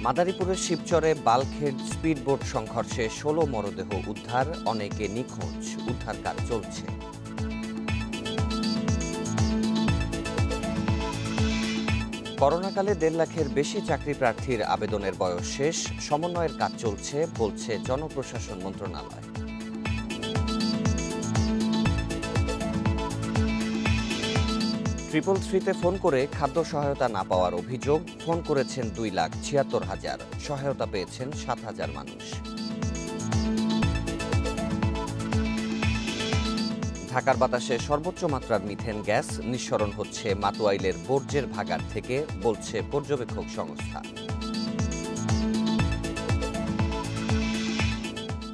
মাদারীপুরের শিবচরে bulkhead speedboat সংঘর্ষে ১৬ মরদেহ উদ্ধার, অনেকে নিখোঁজ, উদ্ধার কাজ চলছে। করোনাকালে ১.৫ লাখের বেশি চাকরি প্রার্থীর আবেদনের বয়স শেষ, সমন্বয়ের কাজ চলছে বলছে জনপ্রশাসন মন্ত্রণালয়। ট্রিপল থ্রিতে ফোন করে খাদ্য সহায়তা না পাওয়ার অভিযোগ। ফোন করেছেন ২,৭৬,০০০, সহায়তা পেয়েছেন ৭,০০০ মানুষ। ঢাকার বাতাসে সর্বোচ্চ মাত্রার মিথেন গ্যাস নিঃসরণ হচ্ছে মাতুয়াইলের বর্জ্যের ভাগাড় থেকে, বলছে পর্যবেক্ষক সংস্থা।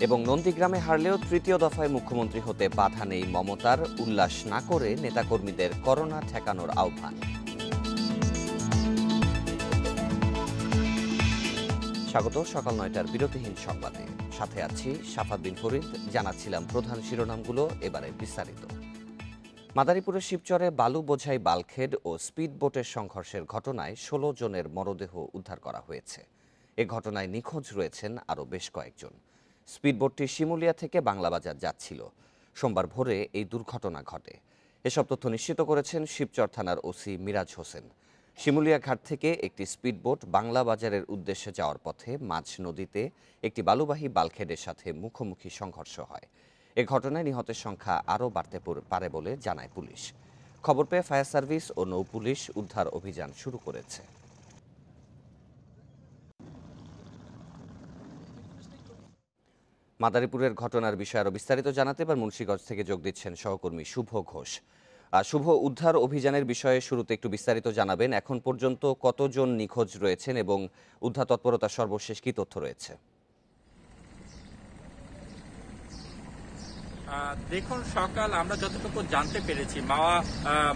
এবং নন্দীগ্রামে হারলেও তৃতীয় দফায় মুখ্যমন্ত্রী হতে বাধা নেই মমতার, উল্লাস না করে নেতাকর্মীদের করোনা ঠেকানোর আহ্বান। স্বাগত সকাল ৯টার বিরতিহীন সংবাদে, সাথে আছি সাফাত বিন ফরিদ। জানাচ্ছিলাম প্রধান শিরোনামগুলো, এবারে বিস্তারিত। মাদারীপুরের শিবচরে বালু বোঝাই বাল্কহেড ও স্পিডবোটের সংঘর্ষের ঘটনায় ১৬ জনের মরদেহ উদ্ধার করা হয়েছে। এ ঘটনায় নিখোঁজ রয়েছেন আরও বেশ কয়েকজন। স্পিডবোটটি শিমুলিয়া থেকে বাংলাবাজার যাচ্ছিল। সোমবার ভোরে এই দুর্ঘটনা ঘটে। এসব তথ্য নিশ্চিত করেছেন শিবচর থানার ওসি মিরাজ হোসেন। শিমুলিয়া ঘাট থেকে একটি স্পিডবোট বাংলাবাজারের উদ্দেশ্যে যাওয়ার পথে মাঝ নদীতে একটি বালুবাহী বাল্কহেডের সাথে মুখোমুখি সংঘর্ষ হয়। এ ঘটনায় নিহতের সংখ্যা আরও বাড়তে পারে বলে জানায় পুলিশ। খবর পেয়ে ফায়ার সার্ভিস ও নৌ পুলিশ উদ্ধার অভিযান শুরু করেছে। মাদারীপুরের ঘটনার বিষয়ে আরও বিস্তারিত জানাতে এবার মুন্সিগঞ্জ থেকে যোগ দিচ্ছেন সহকর্মী শুভ ঘোষ। শুভ, উদ্ধার অভিযানের বিষয়ে শুরুতে একটু বিস্তারিত জানাবেন। এখন পর্যন্ত কতজন নিখোঁজ রয়েছেন এবং উদ্ধার তৎপরতার সর্বশেষ কী তথ্য রয়েছে? দেখুন, সকাল আমরা যতটুকু জানতে পেরেছি,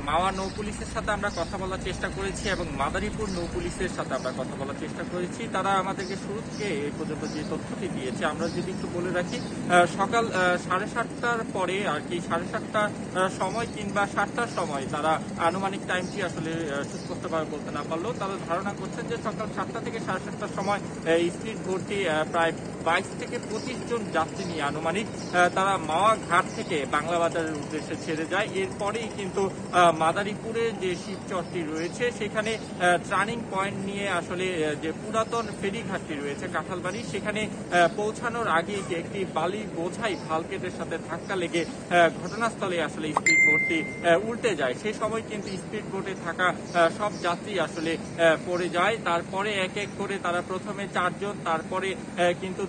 মাওয়া নৌ পুলিশের সাথে আমরা কথা বলার চেষ্টা করেছি এবং মাদারীপুর নৌ পুলিশের সাথে আমরা কথা বলার চেষ্টা করেছি। তারা আমাদেরকে শুরু থেকে এই পর্যন্ত যে তথ্যটি দিয়েছে আমরা যদি একটু বলে রাখি, সকাল 7:30টার পরে আর কি, 7:30টার সময় কিংবা 7টার সময় তারা আনুমানিক টাইমটি আসলে সুস্পষ্টভাবে বলতে না পারলেও তারা ধারণা করছেন যে সকাল 7টা থেকে 7:30টার সময় স্পিড বোটটি প্রায় 22 থেকে 25 জন যাত্রী নিয়ে আনুমানিক তারা মাওয়া ঘাট থেকে বাংলাবাজারের উদ্দেশ্যে ছেড়ে যায়। এরপরেই কিন্তু মাদারীপুরে যে শিবচরটি রয়েছে সেখানে টার্নিং পয়েন্ট নিয়ে আসলে যে পুরাতন ফেরিঘাটটি রয়েছে কাঁঠালবাড়ি, সেখানে পৌঁছানোর আগে একটি বালি বোঝাই বাল্কহেডের সাথে ধাক্কা লেগে ঘটনাস্থলে আসলে স্পিড বোটটি উল্টে যায়। সেই সময় কিন্তু স্পিড বোটে থাকা সব যাত্রী আসলে পড়ে যায়। তারপরে এক এক করে তারা প্রথমে 4 জন, তারপরে কিন্তু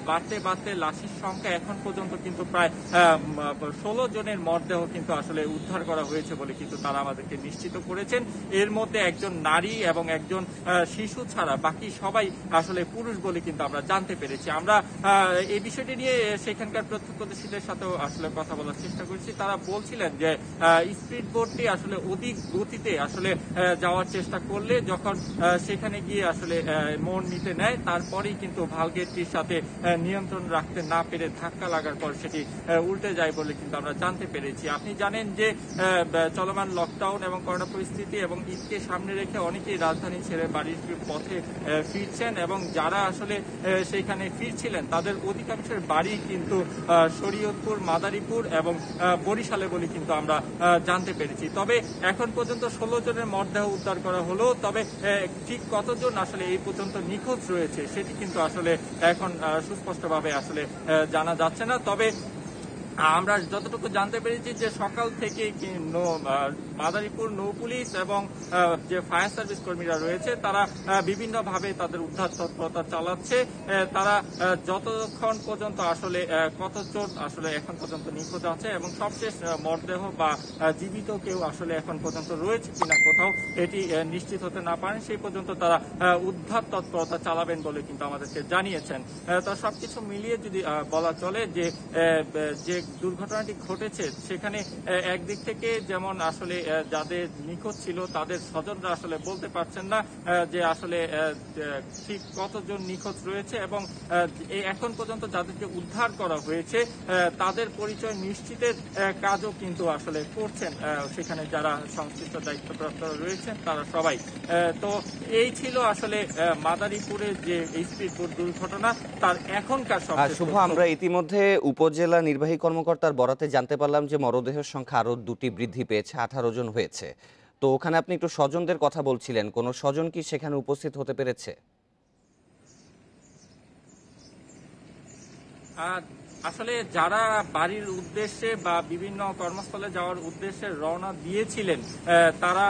বাড়তে বাড়তে লাশের সংখ্যা এখন পর্যন্ত কিন্তু প্রায় 16 জনের মরদেহ কিন্তু আসলে উদ্ধার করা হয়েছে বলে কিন্তু তারা আমাদেরকে নিশ্চিত করেছেন। এর মধ্যে একজন নারী এবং একজন শিশু ছাড়া বাকি সবাই আসলে পুরুষ বলে কিন্তু আমরা জানতে পেরেছি। আমরা এই বিষয়টি নিয়ে সেখানকার প্রত্যক্ষদর্শীদের সাথেও আসলে কথা বলার চেষ্টা করেছি। তারা বলছিলেন যে স্পিড বোটটি আসলে অধিক গতিতে আসলে যাওয়ার চেষ্টা করলে যখন সেখানে গিয়ে আসলে মোড় নিতে নেয়, তারপরেই কিন্তু বাল্কহেডটির সাথে নিয়ন্ত্রণ রাখতে না পেরে ধাক্কা লাগার পর সেটি উল্টে যায় বলে কিন্তু আমরা জানতে পেরেছি। আপনি জানেন যে চলমান লকডাউন এবং করোনা পরিস্থিতি এবং ঈদকে সামনে রেখে অনেকেই রাজধানী ছেড়ে বাড়ির পথে ফিরছেন এবং যারা আসলে সেখানে ফিরছিলেন তাদের অধিকাংশের বাড়ি কিন্তু শরীয়তপুর, মাদারীপুর এবং বরিশালে বলে কিন্তু আমরা জানতে পেরেছি। তবে এখন পর্যন্ত 16 জনের মরদেহ উদ্ধার করা হলো, তবে ঠিক কতজন আসলে এই পর্যন্ত নিখোঁজ রয়েছে সেটি কিন্তু আসলে এখন সুস্পষ্টভাবে আসলে জানা যাচ্ছে না। তবে আমরা যতটুকু জানতে পেরেছি যে সকাল থেকে মাদারীপুর নৌ পুলিশ এবং যে ফায়ার সার্ভিস কর্মীরা রয়েছে তারা বিভিন্নভাবে তাদের উদ্ধার তৎপরতা চালাচ্ছে। তারা যতক্ষণ পর্যন্ত আসলে কতজন আসলে এখন পর্যন্ত নিখোঁজ আছে এবং সবশেষ মরদেহ বা জীবিত কেউ আসলে এখন পর্যন্ত রয়েছে কিনা কোথাও এটি নিশ্চিত হতে না পারেন সেই পর্যন্ত তারা উদ্ধার তৎপরতা চালাবেন বলে কিন্তু আমাদেরকে জানিয়েছেন। তো সবকিছু মিলিয়ে যদি বলা চলে যে দুর্ঘটনাটি ঘটেছে সেখানে একদিক থেকে যেমন আসলে যাদের নিখোঁজ ছিল তাদের স্বজনরা আসলে বলতে পারছেন না যে আসলে ঠিক কতজন নিখোঁজ রয়েছে, এবং এখন পর্যন্ত যাদেরকে উদ্ধার করা হয়েছে তাদের পরিচয় নিশ্চিতের কাজও কিন্তু আসলে করছেন সেখানে যারা সংশ্লিষ্ট দায়িত্বপ্রাপ্ত রয়েছেন তারা সবাই। তো এই ছিল আসলে মাদারীপুরের যে স্পিডবোট দুর্ঘটনা তার এখনকার শুভ, আমরা ইতিমধ্যে উপজেলা নির্বাহী কর্মকর্তার বরাতে জানতে পারলাম যে মরদেহের সংখ্যা আরো 2টি বৃদ্ধি পেয়েছে, 18 জন হয়েছে। তো ওখানে আপনি একটু স্বজনদের কথা বলছিলেন, কোন স্বজন কি সেখানে উপস্থিত হতে পেরেছে? আসলে যারা বাড়ির উদ্দেশ্যে বা বিভিন্ন কর্মস্থলে যাওয়ার উদ্দেশ্যে রওনা দিয়েছিলেন তারা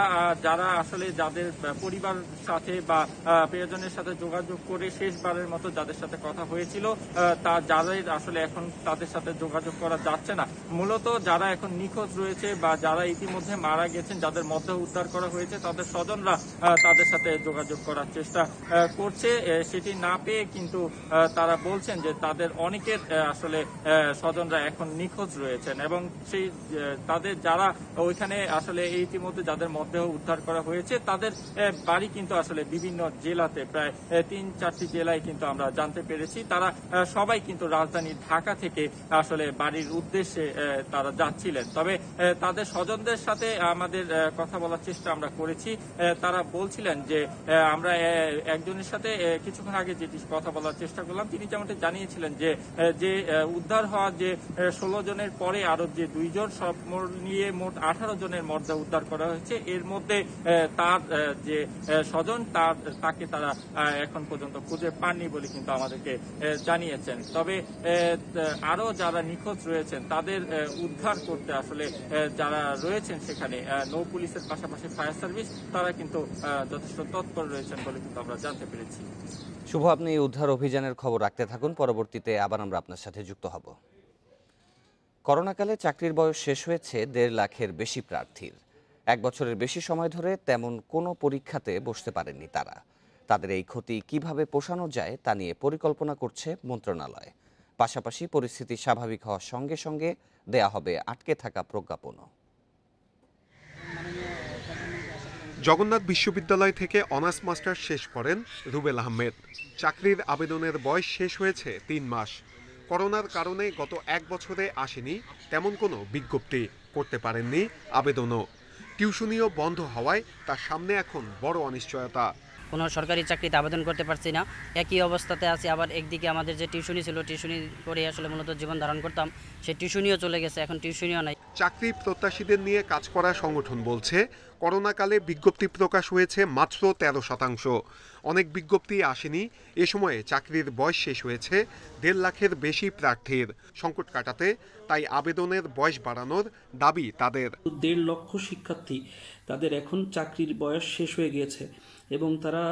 যারা আসলে যাদের পরিবার সাথে বা প্রিয়জনের সাথে যোগাযোগ করে শেষবারের মতো যাদের সাথে কথা হয়েছিল তা যাদের আসলে এখন তাদের সাথে যোগাযোগ করা যাচ্ছে না। মূলত যারা এখন নিখোঁজ রয়েছে বা যারা ইতিমধ্যে মারা গেছেন, যাদের মধ্যে উদ্ধার করা হয়েছে, তাদের স্বজনরা তাদের সাথে যোগাযোগ করার চেষ্টা করছে। সেটি না পেয়ে কিন্তু তারা বলছেন যে তাদের অনেকের আসলে স্বজনরা এখন নিখোঁজ রয়েছেন, এবং সেই তাদের যারা ওইখানে আসলে ইতিমধ্যে যাদের মধ্যেও উদ্ধার করা হয়েছে তাদের বাড়ি কিন্তু আসলে বিভিন্ন জেলাতে, প্রায় 3-4টি জেলায় কিন্তু আমরা জানতে পেরেছি। তারা সবাই কিন্তু রাজধানী ঢাকা থেকে আসলে বাড়ির উদ্দেশ্যে তারা যাচ্ছিলেন। তবে তাদের স্বজনদের সাথে আমাদের কথা বলার চেষ্টা আমরা করেছি। তারা বলছিলেন যে আমরা একজনের সাথে কিছুক্ষণ আগে যেটি কথা বলার চেষ্টা করলাম, তিনি যেমনটি জানিয়েছিলেন যে উদ্ধার হওয়া যে 16 জনের পরে আরো যে 2 জন, সব নিয়ে মোট 18 জনের মধ্যে উদ্ধার করা হয়েছে। এর মধ্যে তার যে স্বজন তাকে তারা এখন পর্যন্ত খুঁজে পাননি বলে কিন্তু আমাদেরকে জানিয়েছেন। তবে আরো যারা নিখোঁজ রয়েছেন তাদের উদ্ধার করতে আসলে যারা রয়েছেন সেখানে নৌ পুলিশের পাশাপাশি ফায়ার সার্ভিস তারা কিন্তু যথেষ্ট তৎপর রয়েছেন বলে কিন্তু আমরা জানতে পেরেছি। শুভ, আপনি এই উদ্ধার অভিযানের খবর রাখতে থাকুন, পরবর্তীতে আবার আমরা আপনার সাথে যুক্ত হব। করোনাকালে চাকরির বয়স শেষ হয়েছে 1.5 লাখের বেশি প্রার্থীর। 1 বছরের বেশি সময় ধরে তেমন কোনো পরীক্ষাতে বসতে পারেননি তারা। তাদের এই ক্ষতি কিভাবে পোষানো যায় তা নিয়ে পরিকল্পনা করছে মন্ত্রণালয়। পাশাপাশি পরিস্থিতি স্বাভাবিক হওয়ার সঙ্গে সঙ্গে দেয়া হবে আটকে থাকা প্রজ্ঞাপনও। জগন্নাথ বিশ্ববিদ্যালয় থেকে অনার্স মাস্টার্স শেষ করেন রুবেল আহমেদ। চাকরির আবেদনের বয়স শেষ হয়েছে 3 মাস। করোনার কারণে গত 1 বছরে আসেনি তেমন কোনো বিজ্ঞপ্তি, করতে পারেননি আবেদনও। টিউশনিও বন্ধ হওয়ায় তার সামনে এখন বড় অনিশ্চয়তা। কোনো সরকারি চাকরিতে আবেদন করতে পারছি না, একই অবস্থাতে আছি। আবার একদিকে আমাদের যে টিউশনি ছিল, টিউশনি করে আসলে মূলত জীবন ধারণ করতাম, সেই টিউশনিও চলে গেছে, এখন টিউশনিও নাই। চাকরি প্রত্যাশীদের নিয়ে কাজ করা সংগঠন বলছে করোনাকালে বিজ্ঞপ্তি প্রকাশ হয়েছে মাত্র 13%। অনেক বিজ্ঞপ্তি আসেনি। এ সময়ে চাকরির বয়স শেষ হয়েছে 1.5 লাখের বেশি প্রার্থীর। সংকট কাটাতে তাই আবেদনের বয়স বাড়ানোর দাবি তাদের। 1.5 লক্ষ শিক্ষার্থী তাদের এখন চাকরির বয়স শেষ হয়ে গিয়েছে এবং তারা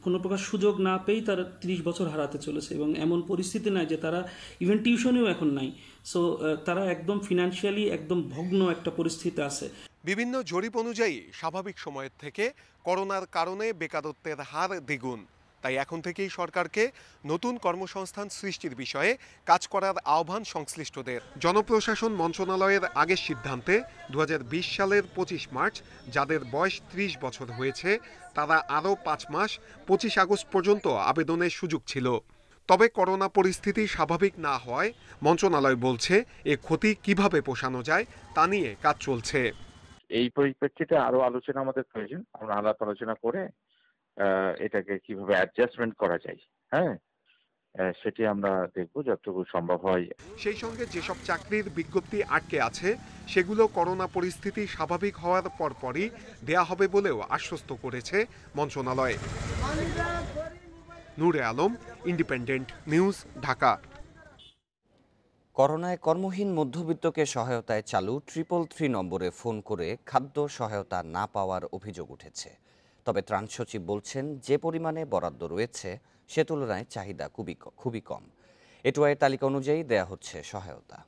কোনো প্রকার সুযোগ না পেয়েই তারা 30 বছর হারাতে চলেছে, এবং এমন পরিস্থিতি নাই যে তারা ইভেন টিউশনেও এখন নাই। সো তারা একদম ফিনান্সিয়ালি একদম ভগ্ন একটা পরিস্থিতি আছে। বিভিন্ন জরিপ অনুযায়ী স্বাভাবিক সময়ের থেকে করোনার কারণে বেকারত্বের হার দ্বিগুণ। তাই এখন থেকেই সরকারকে নতুন কর্মসংস্থান সৃষ্টির বিষয়ে কাজ করার আহ্বান সংশ্লিষ্টদের। জনপ্রশাসন মন্ত্রণালয়ের আগের সিদ্ধান্তে 2020 সালের 25 মার্চ যাদের বয়স 30 বছর হয়েছে তারা আরও 5 মাস 25 আগস্ট পর্যন্ত আবেদনের সুযোগ ছিল। তবে করোনা পরিস্থিতি স্বাভাবিক না হওয়ায় মন্ত্রণালয় বলছে এ ক্ষতি কিভাবে পোষানো যায় তা নিয়ে কাজ চলছে। এই পরিপ্রেক্ষিতে আরো আলোচনা আমাদের প্রয়োজন। আমরা আলাপ আলোচনা করে এটাকে কিভাবে অ্যাডজাস্টমেন্ট করা যায়, হ্যাঁ, সেটি আমরা দেখব যতটুকু সম্ভব হয়। সেই সঙ্গে যেসব চাকরির বিজ্ঞপ্তি আটকে আছে সেগুলো করোনা পরিস্থিতি স্বাভাবিক হওয়ার পরপরই দেয়া হবে বলেও আশ্বস্ত করেছে মন্ত্রণালয়। নূরে আলম, ইন্ডিপেন্ডেন্ট নিউজ, ঢাকা। করোনায় কর্মহীন মধ্যবিত্তকে সহায়তায় চালু 333 নম্বরে ফোন করে খাদ্য সহায়তা না পাওয়ার অভিযোগ উঠেছে। তবে ত্রাণ সচিব বলছেন যে পরিমাণে বরাদ্দ রয়েছে সে তুলনায় চাহিদা খুবই কম। এটুআইয়ের তালিকা অনুযায়ী দেয়া হচ্ছে সহায়তা।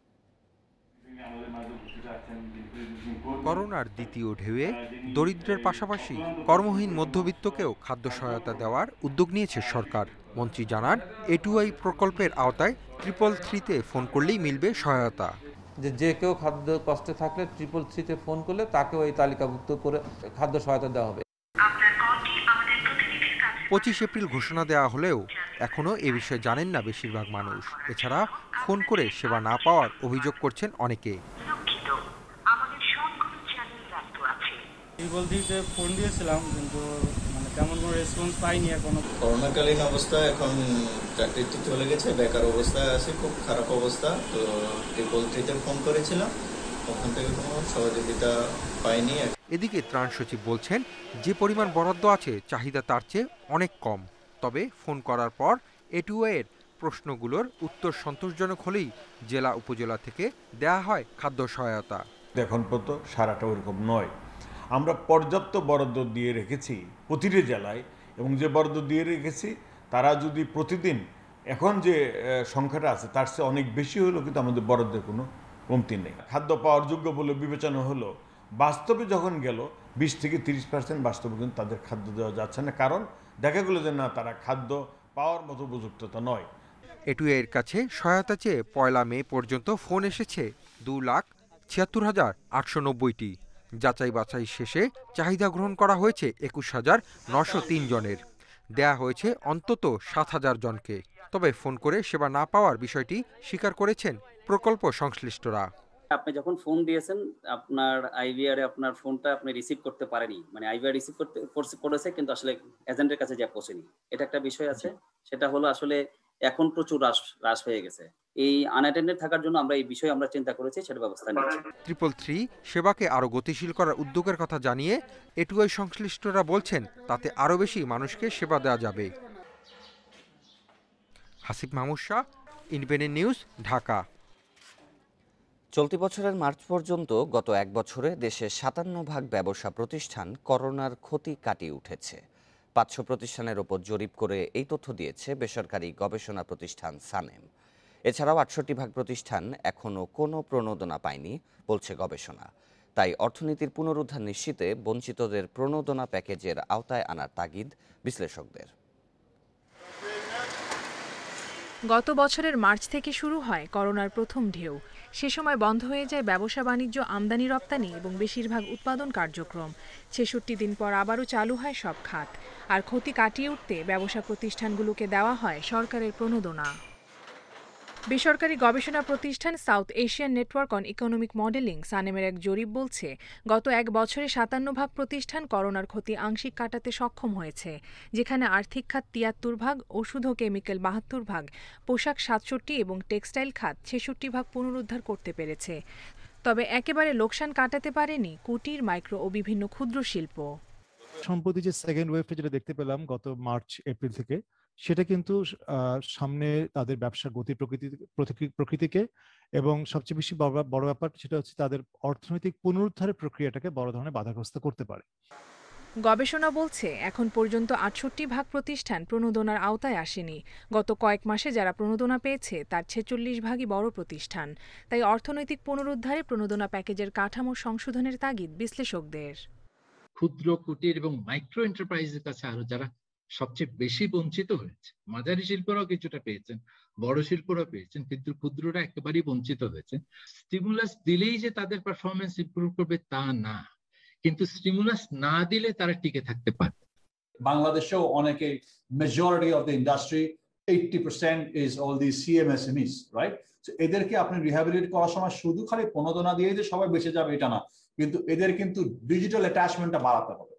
করোনার দ্বিতীয় ঢেউয়ে দরিদ্রের পাশাপাশি কর্মহীন মধ্যবিত্তকেও খাদ্য সহায়তা দেওয়ার উদ্যোগ নিয়েছে সরকার। মন্ত্রী জানান A2I প্রকল্পের আওতায় 333-তে ফোন করলেই মিলবে সহায়তা। যে কেউ খাদ্য কষ্টে থাকলে 333-তে ফোন করলে তাকেও এই তালিকাভুক্ত করে খাদ্য সহায়তা দেওয়া হবে। 25 এপ্রিল ঘোষণা দেওয়া হলেও এখনও এ বিষয়ে জানেন না বেশিরভাগ মানুষ। এছাড়া ফোন করে সেবা না পাওয়ার অভিযোগ করছেন অনেকে। ফোন দিয়েছিলাম কিন্তু তেমন কোনো রেসপন্স পাইনি এখনো। করোনাকালীন অবস্থা, এখন চাকরি তো চলে গেছে, বেকার অবস্থায় আছে, খুব খারাপ অবস্থা। তো 333-তে ফোন করেছিলাম, ওখান থেকে কোনো সহযোগিতা পাইনি। এদিকে ত্রাণ সচিব বলছেন যে পরিমাণ বরাদ্দ আছে চাহিদা তার চেয়ে অনেক কম। তবে ফোন করার পর A2I এর প্রশ্নগুলোর উত্তর সন্তোষজনক হলেই জেলা উপজেলা থেকে দেয়া হয় খাদ্য সহায়তা। এখন পর্যন্ত সারাটা ওরকম নয়। আমরা পর্যাপ্ত বরাদ্দ দিয়ে রেখেছি প্রতিটি জেলায়, এবং যে বরাদ্দ দিয়ে রেখেছি তারা যদি প্রতিদিন এখন যে সংখ্যাটা আছে তার চেয়ে অনেক বেশি হলো, কিন্তু আমাদের বরাদ্দের কোনো কমতি নেই। খাদ্য পাওয়ার যোগ্য বলে বিবেচনা হলো, বাস্তবে যখন গেল 20 থেকে 30% বাস্তবে কিন্তু তাদের খাদ্য দেওয়া যাচ্ছে না, কারণ দেখা গেল যে না, তারা খাদ্য পাওয়ার মতো উপযুক্ততা নয়। A2I এর কাছে সহায়তা চেয়ে 1 মে পর্যন্ত ফোন এসেছে 2,76,890টি। যাচাই বাছাই শেষে চাহিদা গ্রহণ করা হয়েছে 21,903 জনের। দেয়া হয়েছে অন্তত 7,000 জনকে। তবে ফোন করে সেবা না পাওয়ার বিষয়টি স্বীকার করেছেন প্রকল্প সংশ্লিষ্টরা। আপনি যখন ফোন দিয়েছেন, আপনার আইভিআর আপনার ফোনটা আপনি রিসিভ করতে পারেনি, আইভিআর রিসিভ করেছে কিন্তু আসলে এজেন্টের কাছে যা পৌঁছেনি, এটা একটা বিষয় আছে। সেটা হলো আসলে এখন প্রচুর হ্রাস হয়ে গেছে। এই আনঅ্যাটেন্ডেড থাকার জন্য আমরা এই বিষয়ে আমরা চিন্তা করেছি, সেটা ব্যবস্থা নিচ্ছি। 333 সেবাকে আরো গতিশীল করার উদ্যোগের কথা জানিয়ে A2I সংশ্লিষ্টরা বলছেন তাতে আরো বেশি মানুষকে সেবা দেওয়া যাবে। Hasib Mahmud Shah, independent news, Dhaka. চলতি বছরের মার্চ পর্যন্ত গত এক বছরে দেশে 57 ব্যবসা প্রতিষ্ঠান করোনার ক্ষতি কাটিয়ে উঠেছে। 500 প্রতিষ্ঠানের ওপর জরিপ করে এই তথ্য দিয়েছে বেসরকারি গবেষণা প্রতিষ্ঠান সানেম। এছাড়াও 68 প্রতিষ্ঠান এখনও কোনো প্রণোদনা পায়নি বলছে গবেষণা। তাই অর্থনীতির পুনরুদ্ধার নিশ্চিতে বঞ্চিতদের প্রণোদনা প্যাকেজের আওতায় আনার তাগিদ বিশ্লেষকদের। গত বছরের মার্চ থেকে শুরু হয় করোনার প্রথম ঢেউ। সে সময় বন্ধ হয়ে যায় ব্যবসা বাণিজ্য, আমদানি রপ্তানি এবং বেশিরভাগ উৎপাদন কার্যক্রম। 66 দিন পর আবারও চালু হয় সব খাত। আর ক্ষতি কাটিয়ে উঠতে ব্যবসা প্রতিষ্ঠানগুলোকে দেওয়া হয় সরকারের প্রণোদনা। বেসরকারি গবেষণা প্রতিষ্ঠান south Asian network on economic modelling সানেমের এক জরিপ বলছে, গত এক বছরে 57 প্রতিষ্ঠান করোনার ক্ষতি আংশিক কাটাতে সক্ষম হয়েছে, যেখানে আর্থিক খাত 73, ওষুধ ও কেমিক্যাল 72, পোশাক 67 এবং টেক্সটাইল খাত 66 পুনরুদ্ধার করতে পেরেছে। তবে একেবারে লোকসান কাটাতে পারেনি কুটির, মাইক্রো ও বিভিন্ন ক্ষুদ্র শিল্প। সম্প্রতি যে সেকেন্ড ওয়েভটা যেটা দেখতে পেলাম গত মার্চ এপ্রিল থেকে, সেটা কিন্তু সামনে তাদের ব্যবসার গতি প্রকৃতিকে এবং সবচেয়ে বেশি বড় ব্যাপার সেটা হচ্ছে তাদের অর্থনৈতিক পুনরুদ্ধারের প্রক্রিয়াটাকে বড় ধরনের বাধাগ্রস্ত করতে পারে। গবেষণা বলছে এখন পর্যন্ত 68 প্রতিষ্ঠান প্রণোদনার আওতায় আসেনি। গত কয়েক মাসে যারা প্রণোদনা পেয়েছে তার 46 বড় প্রতিষ্ঠান। তাই অর্থনৈতিক পুনরুদ্ধারে প্রণোদনা প্যাকেজের কাঠামো সংশোধনের তাগিদ বিশ্লেষকদের। ক্ষুদ্র, কুটির এবং মাইক্রো এন্টারপ্রাইজের কাছে আরো যারা সবচেয়ে বেশি বঞ্চিত হয়েছে, মাঝারি শিল্পরাও কিছুটা পেয়েছেন, বড় শিল্পরা পেয়েছেন, কিন্তু ক্ষুদ্ররা একেবারেই বঞ্চিত হয়েছে। স্টিমুলাস দিলেই যে তাদের পারফরমেন্স ইমপ্রুভ করবে তা না, কিন্তু স্টিমুলাস না দিলে তারা টিকে থাকতে পারবে। বাংলাদেশেও অনেকে, majority of the industry 80% is all the CMSMEs, right? এদেরকে আপনি রিহ্যাবিলিটেট করার সময় শুধু খালি প্রণোদনা দিয়ে যে সবাই বেঁচে যাবে এটা না, কিন্তু এদের কিন্তু ডিজিটাল অ্যাটাচমেন্টটা বাড়াতে হবে।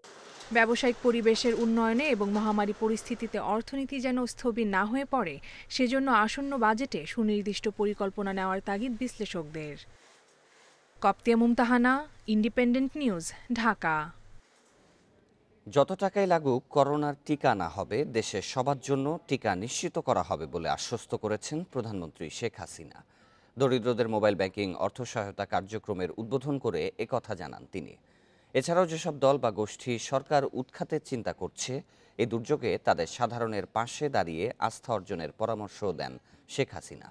ব্যবসায়িক পরিবেশের উন্নয়নে এবং মহামারী পরিস্থিতিতে অর্থনীতি যেন স্থবির না হয়ে পড়ে, সেজন্য আসন্ন বাজেটে সুনির্দিষ্ট পরিকল্পনা নেওয়ার তাগিদ বিশ্লেষকদের। কপ্তিয়া মুমতাহানা, ইন্ডিপেন্ডেন্ট নিউজ, ঢাকা। যত টাকাই লাগুক করোনার টিকা না হবে, দেশের সবার জন্য টিকা নিশ্চিত করা হবে বলে আশ্বস্ত করেছেন প্রধানমন্ত্রী শেখ হাসিনা। দরিদ্রদের মোবাইল ব্যাংকিং অর্থ সহায়তা কার্যক্রমের উদ্বোধন করে একথা জানান তিনি। এছাড়াও যেসব দল বা গোষ্ঠী সরকার উৎখাতের চিন্তা করছে, এই দুর্যোগে তাদের সাধারণের পাশে দাঁড়িয়ে আস্থা অর্জনের পরামর্শ দেন শেখ হাসিনা।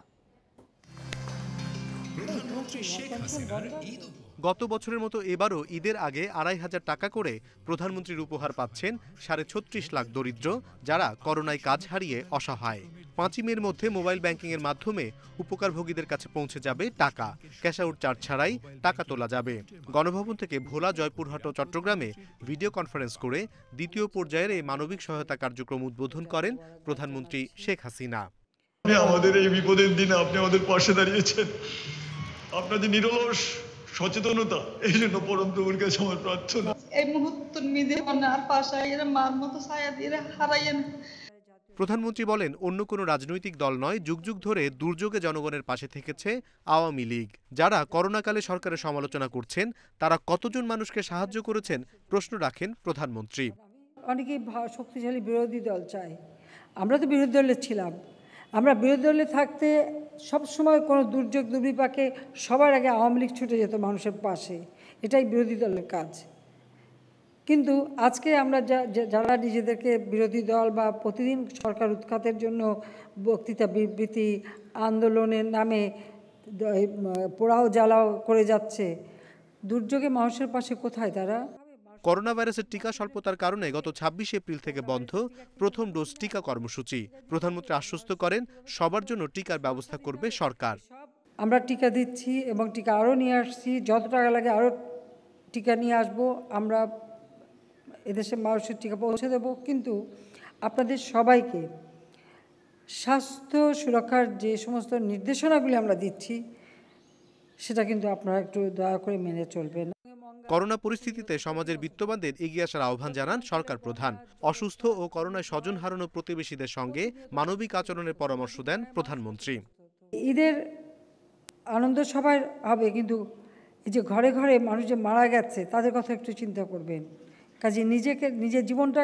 প্রধানমন্ত্রী শেখ হাসিনার ঈদ গত বছরের মতো এবারও ঈদের আগে ২৫০০ টাকা করে প্রধানমন্ত্রীর উপহার পাচ্ছেন ৩৬.৫ লাখ দরিদ্র, যারা করোনায় কাজ হারিয়ে অসহায়। ৫ই মের মধ্যে মোবাইল ব্যাংকিংয়ের মাধ্যমে উপকারভোগীদের কাছে পৌঁছে যাবে টাকা। ক্যাশ আউট চার্জ ছাড়াই টাকা তোলা যাবে। গণভবন থেকে ভোলা, জয়পুরহাট ও চট্টগ্রামে ভিডিও কনফারেন্স করে দ্বিতীয় পর্যায়ের এই মানবিক সহায়তা কার্যক্রম উদ্বোধন করেন প্রধানমন্ত্রী শেখ হাসিনা। আমাদের এই বিপদের দিনে আপনি আমাদের পাশে দাঁড়িয়েছেন। আপনাদের নিরলস সচেতনতা, এই জন্য পরম প্রভুর কাছে আমার প্রার্থনা। এই মুহূর্তে মিদে আর পাশে এরা মার মতো ছায়া দিয়ে হারাইয়েন। প্রধানমন্ত্রী বলেন, অন্য কোনো রাজনৈতিক দল নয়, যুগ যুগ ধরে দুর্যোগে জনগণের পাশে থেকেছে আওয়ামী লীগ। যারা করোনাকালে সরকারের সমালোচনা করছেন, তারা কতজন মানুষকে সাহায্য করেছেন প্রশ্ন রাখেন প্রধানমন্ত্রী। অনেকেই শক্তিশালী বিরোধী দল চায়, আমরা তো বিরোধী দলে ছিলাম। আমরা বিরোধী দলে থাকতে সবসময় কোনো দুর্যোগ দুর্বিপাকে সবার আগে আওয়ামী লীগ ছুটে যেত মানুষের পাশে, এটাই বিরোধী দলের কাজ। কিন্তু আজকে আমরা যারা নিজেদেরকে বিরোধী দল বা প্রতিদিন সরকার উৎখাতের জন্য বক্তৃতা, বিবৃতি, আন্দোলনের নামে পোড়াও জ্বালাও করে যাচ্ছে, দুর্যোগে মানুষের পাশে কোথায় তারা? করোনা ভাইরাসের টিকা স্বল্পতার কারণে গত ২৬ এপ্রিল থেকে বন্ধ প্রথম ডোজ টিকা কর্মসূচি। প্রধানমন্ত্রী আশ্বস্ত করেন, সবার জন্য টিকার ব্যবস্থা করবে সরকার। আমরা টিকা দিচ্ছি এবং টিকা আরও নিয়ে আসছি, যত টাকা লাগে আরও টিকা নিয়ে আসবো। আমরা এদেশের মানুষের টিকা পৌঁছে দেব। কিন্তু আপনাদের সবাইকে স্বাস্থ্য সুরক্ষার যে সমস্ত নির্দেশনাগুলি আমরা দিচ্ছি, সেটা কিন্তু আপনারা একটু দয়া করে মেনে চলবেন। করোনা পরিস্থিতিতে সমাজের বিত্তবানদের এগিয়ে আসার আহ্বান জানান সরকার প্রধান। অসুস্থ ও করোনায় স্বজন হারানো প্রতিবেশীদের সঙ্গে মানবিক আচরণের পরামর্শ দেন প্রধানমন্ত্রী। ঈদের আনন্দ সবাই হবে, কিন্তু এই যে ঘরে ঘরে মানুষ যে মারা গেছে তাদের কথা একটু চিন্তা করবেন। কাজে নিজের জীবনটা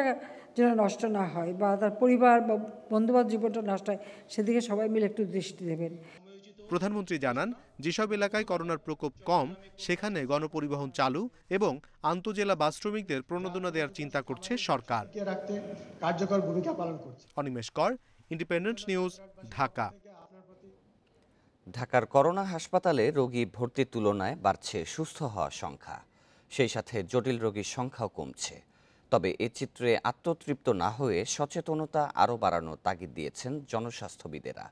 যেন নষ্ট না হয়, বা তার পরিবার বা বন্ধুবান্ধব জীবনটা নষ্ট হয়, সেদিকে সবাই মিলে একটু দৃষ্টি দেবেন। প্রধানমন্ত্রী জানান, যেসব এলাকায় করোনার প্রকোপ কম, সেখানে গণপরিবহন চালু এবং আন্তজেলা বাস শ্রমিকদের প্রণোদনা দেওয়ার চিন্তা করছে সরকার। কার্যকর ভূমিকা পালন করছে। অনিমেষ কর, ইন্ডিপেন্ডেন্ট নিউজ, ঢাকা। ঢাকার করোনা হাসপাতালে রোগী ভর্তির তুলনায় বাড়ছে সুস্থ হওয়ার সংখ্যা, সেই সাথে জটিল রোগীর সংখ্যাও কমছে। তবে এ চিত্রে আত্মতৃপ্ত না হয়ে সচেতনতা আরও বাড়ানোর তাগিদ দিয়েছেন জনস্বাস্থ্যবিদেরা।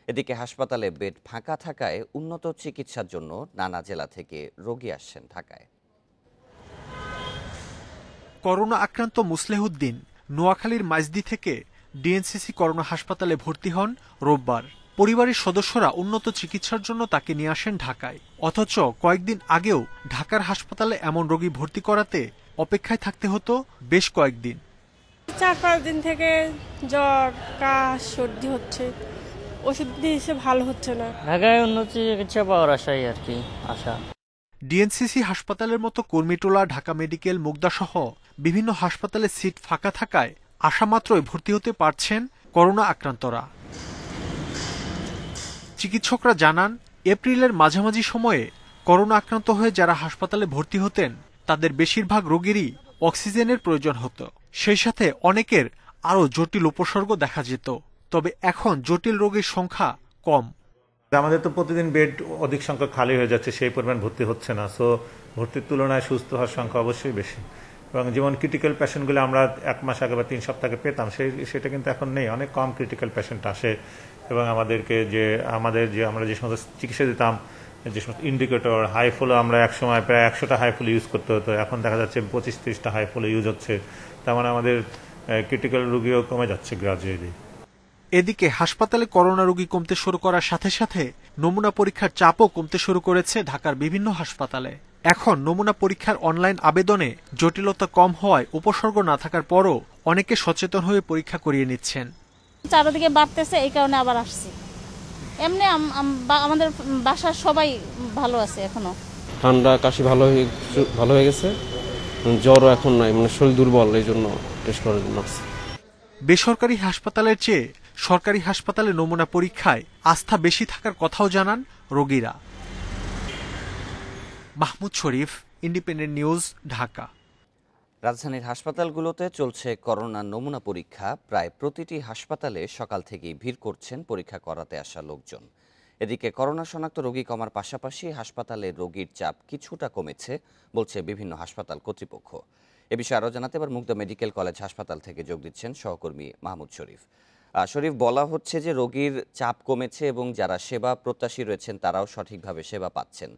এদিকে হাসপাতালে বেড ফাঁকা থাকায় উন্নত চিকিৎসার জন্য নানা জেলা থেকে রোগী আসছেন ঢাকায়। করোনা আক্রান্ত মুসলেহুদ্দিন নোয়াখালীর মাইজদি থেকে ডিএনসিসি করোনা হাসপাতালে ভর্তি হন রোববার। পরিবারের সদস্যরা উন্নত চিকিৎসার জন্য তাকে নিয়ে আসেন ঢাকায়। অথচ কয়েকদিন আগেও ঢাকার হাসপাতালে এমন রোগী ভর্তি করাতে অপেক্ষায় থাকতে হতো বেশ কয়েকদিন। ৪-৫ দিন থেকে জ্বর, কাশ, সর্দি হচ্ছে, ওষুধ দিয়েছে, ভালো হচ্ছে না। ঢাকায় উন্নত চিকিৎসা পাওয়ার আশাই আর কি আশা। ডিএনসিসি হাসপাতালের মতো কর্মীটোলা, ঢাকা মেডিকেল, মুগদা সহ বিভিন্ন হাসপাতালে সিট ফাঁকা থাকায় আশা মাত্রই ভর্তি হতে পারছেন করোনা আক্রান্তরা। চিকিৎসকরা জানান, এপ্রিলের মাঝামাঝি সময়ে করোনা আক্রান্ত হয়ে যারা হাসপাতালে ভর্তি হতেন, তাদের বেশিরভাগ রোগীরই অক্সিজেনের প্রয়োজন হতো। সেই সাথে অনেকের আরও জটিল উপসর্গ দেখা যেত। তবে এখন জটিল রোগীর সংখ্যা কম। আমাদের তো প্রতিদিন বেড অধিক সংখ্যক খালি হয়ে যাচ্ছে, সেই পরিমাণ ভর্তি হচ্ছে না। সো ভর্তির তুলনায় সুস্থ হওয়ার সংখ্যা অবশ্যই বেশি। এবং যেমন ক্রিটিক্যাল পেশেন্টগুলো আমরা 1 মাস আগে বা 3 সপ্তাহ আগে পেতাম, সেটা কিন্তু এখন নেই। অনেক কম ক্রিটিক্যাল পেশেন্ট আসে এবং আমরা যে সমস্ত চিকিৎসা দিতাম, যে সমস্ত ইন্ডিকেটর হাই ফ্লো, আমরা একসময় প্রায় 100টা হাই ফ্লো ইউজ করতে হতো, এখন দেখা যাচ্ছে 25-30টা হাই ফ্লো ইউজ হচ্ছে। তার মানে আমাদের ক্রিটিক্যাল রোগীও কমে যাচ্ছে গ্রাজুয়ালি। এদিকে হাসপাতালে করোনা রোগী কমতে শুরু করার সাথে সাথে নমুনা পরীক্ষার চাপও কমতে শুরু করেছে ঢাকার বিভিন্ন হাসপাতালে। এখন নমুনা পরীক্ষার অনলাইন আবেদনে জটিলতা কম হওয়ায় উপসর্গ না থাকার পরও অনেকে সচেতন হয়ে পরীক্ষা করিয়ে নিচ্ছেন। চারদিকে বাড়তেছে, এই কারণে আবার আসছি। এমনি আমাদের বাসার সবাই ভালো আছে, এখনো ঠান্ডা কাশি ভালো হয়ে গেছে, জ্বরও এখন নাই, মানে শরীর দুর্বল, এই জন্য টেস্ট করার জন্য। বেসরকারি হাসপাতালের চেয়ে সরকারি হাসপাতালে নমুনা পরীক্ষায় আস্থা বেশি থাকার কথাও জানান রোগীরা। মাহমুদ শরীফ, ইন্ডিপেন্ডেন্ট নিউজ, ঢাকা। রাজধানীর হাসপাতালগুলোতে চলছে করোনা নমুনা পরীক্ষা। প্রায় প্রতিটি হাসপাতালে সকাল থেকেই ভিড় করছেন পরীক্ষা করাতে আসা লোকজন। এদিকে করোনা শনাক্ত রোগী কমার পাশাপাশি হাসপাতালে রোগীর চাপ কিছুটা কমেছে বলছে বিভিন্ন হাসপাতাল কর্তৃপক্ষ। এ বিষয়ে আরও জানাতে এবার মুগদা মেডিকেল কলেজ হাসপাতাল থেকে যোগ দিচ্ছেন সহকর্মী মাহমুদ শরীফ। শরীফ, বলা হচ্ছে যে রোগীর চাপ কমেছে এবং যারা সেবা প্রত্যাশী রয়েছেন তারাও সঠিকভাবে সেবা পাচ্ছেন।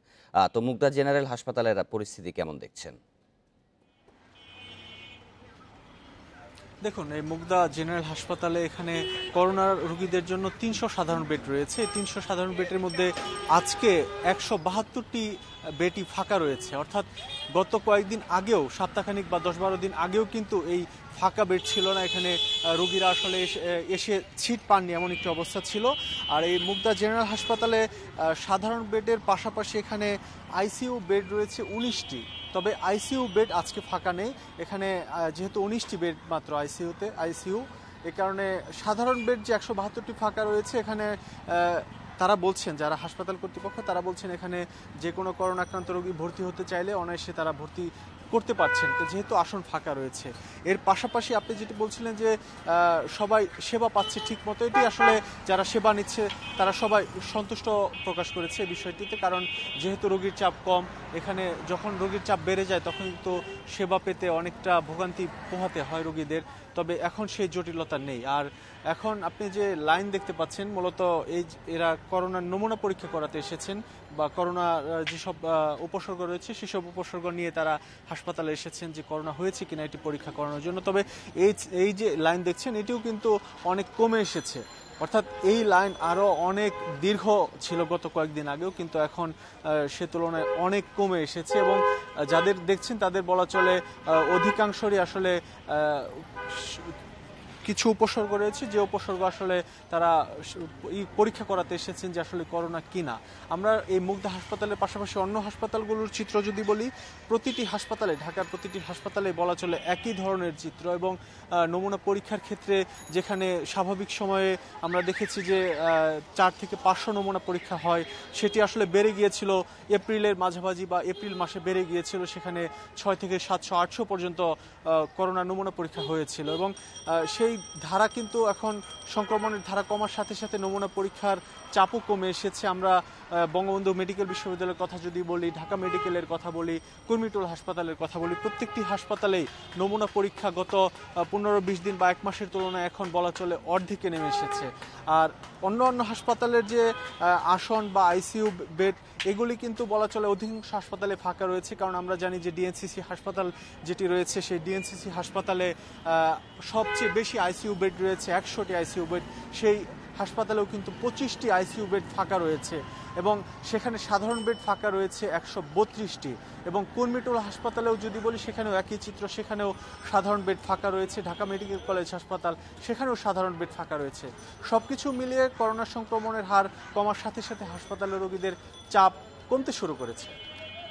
তো মুগদা জেনারেল হাসপাতালের পরিস্থিতি কেমন দেখছেন? দেখুন, এই মুগদা জেনারেল হাসপাতালে এখানে করোনা রোগীদের জন্য 300 সাধারণ বেড রয়েছে। 300 সাধারণ বেডের মধ্যে আজকে 172টি বেডই ফাঁকা রয়েছে। অর্থাৎ গত কয়েকদিন আগেও, সপ্তাহখানিক বা 10-12 দিন আগেও কিন্তু এই ফাঁকা বেড ছিল না। এখানে রোগীরা আসলে এসে সিট পাননি, এমন একটি অবস্থা ছিল। আর এই মুগদা জেনারেল হাসপাতালে সাধারণ বেডের পাশাপাশি এখানে আইসিইউ বেড রয়েছে 19টি। তবে আইসিইউ বেড আজকে ফাঁকা নেই। এখানে যেহেতু 19টি বেড মাত্র আইসিইউ, এ কারণে সাধারণ বেড যে 172টি ফাঁকা রয়েছে, এখানে তারা বলছেন, যারা হাসপাতাল কর্তৃপক্ষ তারা বলছেন এখানে যে কোনো করোনা আক্রান্ত রোগী ভর্তি হতে চাইলে অনায়াসে তারা ভর্তি করতে পারছেন, যেহেতু আসন ফাঁকা রয়েছে। এর পাশাপাশি আপনি যেটি বলছিলেন যে সবাই সেবা পাচ্ছে ঠিক মতো, এটি আসলে যারা সেবা নিচ্ছে তারা সবাই সন্তুষ্ট প্রকাশ করেছে এই বিষয়টিতে। কারণ যেহেতু রোগীর চাপ কম, এখানে যখন রোগীর চাপ বেড়ে যায় তখন তো সেবা পেতে অনেকটা ভোগান্তি পোহাতে হয় রোগীদের। তবে এখন সেই জটিলতা নেই। আর এখন আপনি যে লাইন দেখতে পাচ্ছেন, মূলত এরা করোনার নমুনা পরীক্ষা করাতে এসেছেন, বা করোনার যেসব উপসর্গ রয়েছে সেসব উপসর্গ নিয়ে তারা হাসপাতালে এসেছেন যে করোনা হয়েছে কিনা এটি পরীক্ষা করানোর জন্য। তবে এই যে লাইন দেখছেন এটিও কিন্তু অনেক কমে এসেছে। অর্থাৎ এই লাইন আরও অনেক দীর্ঘ ছিল গত কয়েকদিন আগেও, কিন্তু এখন সে তুলনায় অনেক কমে এসেছে। এবং যাদের দেখছেন তাদের বলা চলে অধিকাংশরই আসলে কিছু উপসর্গ রয়েছে, যে উপসর্গ আসলে তারা পরীক্ষা করাতে এসেছেন যে আসলে করোনা কিনা। আমরা এই মুগদা হাসপাতালের পাশাপাশি অন্য হাসপাতালগুলোর চিত্র যদি বলি, প্রতিটি হাসপাতালে, ঢাকার প্রতিটি হাসপাতালে বলা চলে একই ধরনের চিত্র। এবং নমুনা পরীক্ষার ক্ষেত্রে যেখানে স্বাভাবিক সময়ে আমরা দেখেছি যে 4 থেকে 500 নমুনা পরীক্ষা হয়, সেটি আসলে বেড়ে গিয়েছিল এপ্রিলের মাঝামাঝি বা এপ্রিল মাসে বেড়ে গিয়েছিল, সেখানে 6 থেকে 700-800 পর্যন্ত করোনা নমুনা পরীক্ষা হয়েছিল। এবং সেই ধারা কিন্তু এখন সংক্রমণের ধারা কমার সাথে সাথে নমুনা পরীক্ষার চাপও কমে এসেছে। আমরা বঙ্গবন্ধু মেডিকেল বিশ্ববিদ্যালয়ের কথা যদি বলি, ঢাকা মেডিকেলের কথা বলি, কুর্মিটোল হাসপাতালের কথা বলি, প্রত্যেকটি হাসপাতালেই নমুনা পরীক্ষা গত 15-20 দিন বা 1 মাসের তুলনায় এখন বলা চলে অর্ধেকে নেমে এসেছে। আর অন্য হাসপাতালের যে আসন বা আইসিইউ বেড, এগুলি কিন্তু বলা চলে অধিকাংশ হাসপাতালে ফাঁকা রয়েছে। কারণ আমরা জানি যে ডিএনসিসি হাসপাতাল যেটি রয়েছে, সেই ডিএনসিসি হাসপাতালে সবচেয়ে বেশি আইসিইউ বেড রয়েছে, 100টি আইসিইউ বেড। সেই হাসপাতালেও কিন্তু 25টি আইসিইউ বেড ফাঁকা রয়েছে এবং সেখানে সাধারণ বেড ফাঁকা রয়েছে 132টি। এবং কুর্মিটোল হাসপাতালেও যদি বলি, সেখানেও একই চিত্র, সেখানেও সাধারণ বেড ফাঁকা রয়েছে। ঢাকা মেডিকেল কলেজ হাসপাতাল, সেখানেও সাধারণ বেড ফাঁকা রয়েছে। সবকিছু মিলিয়ে করোনা সংক্রমণের হার কমার সাথে সাথে হাসপাতালের রোগীদের চাপ কমতে শুরু করেছে।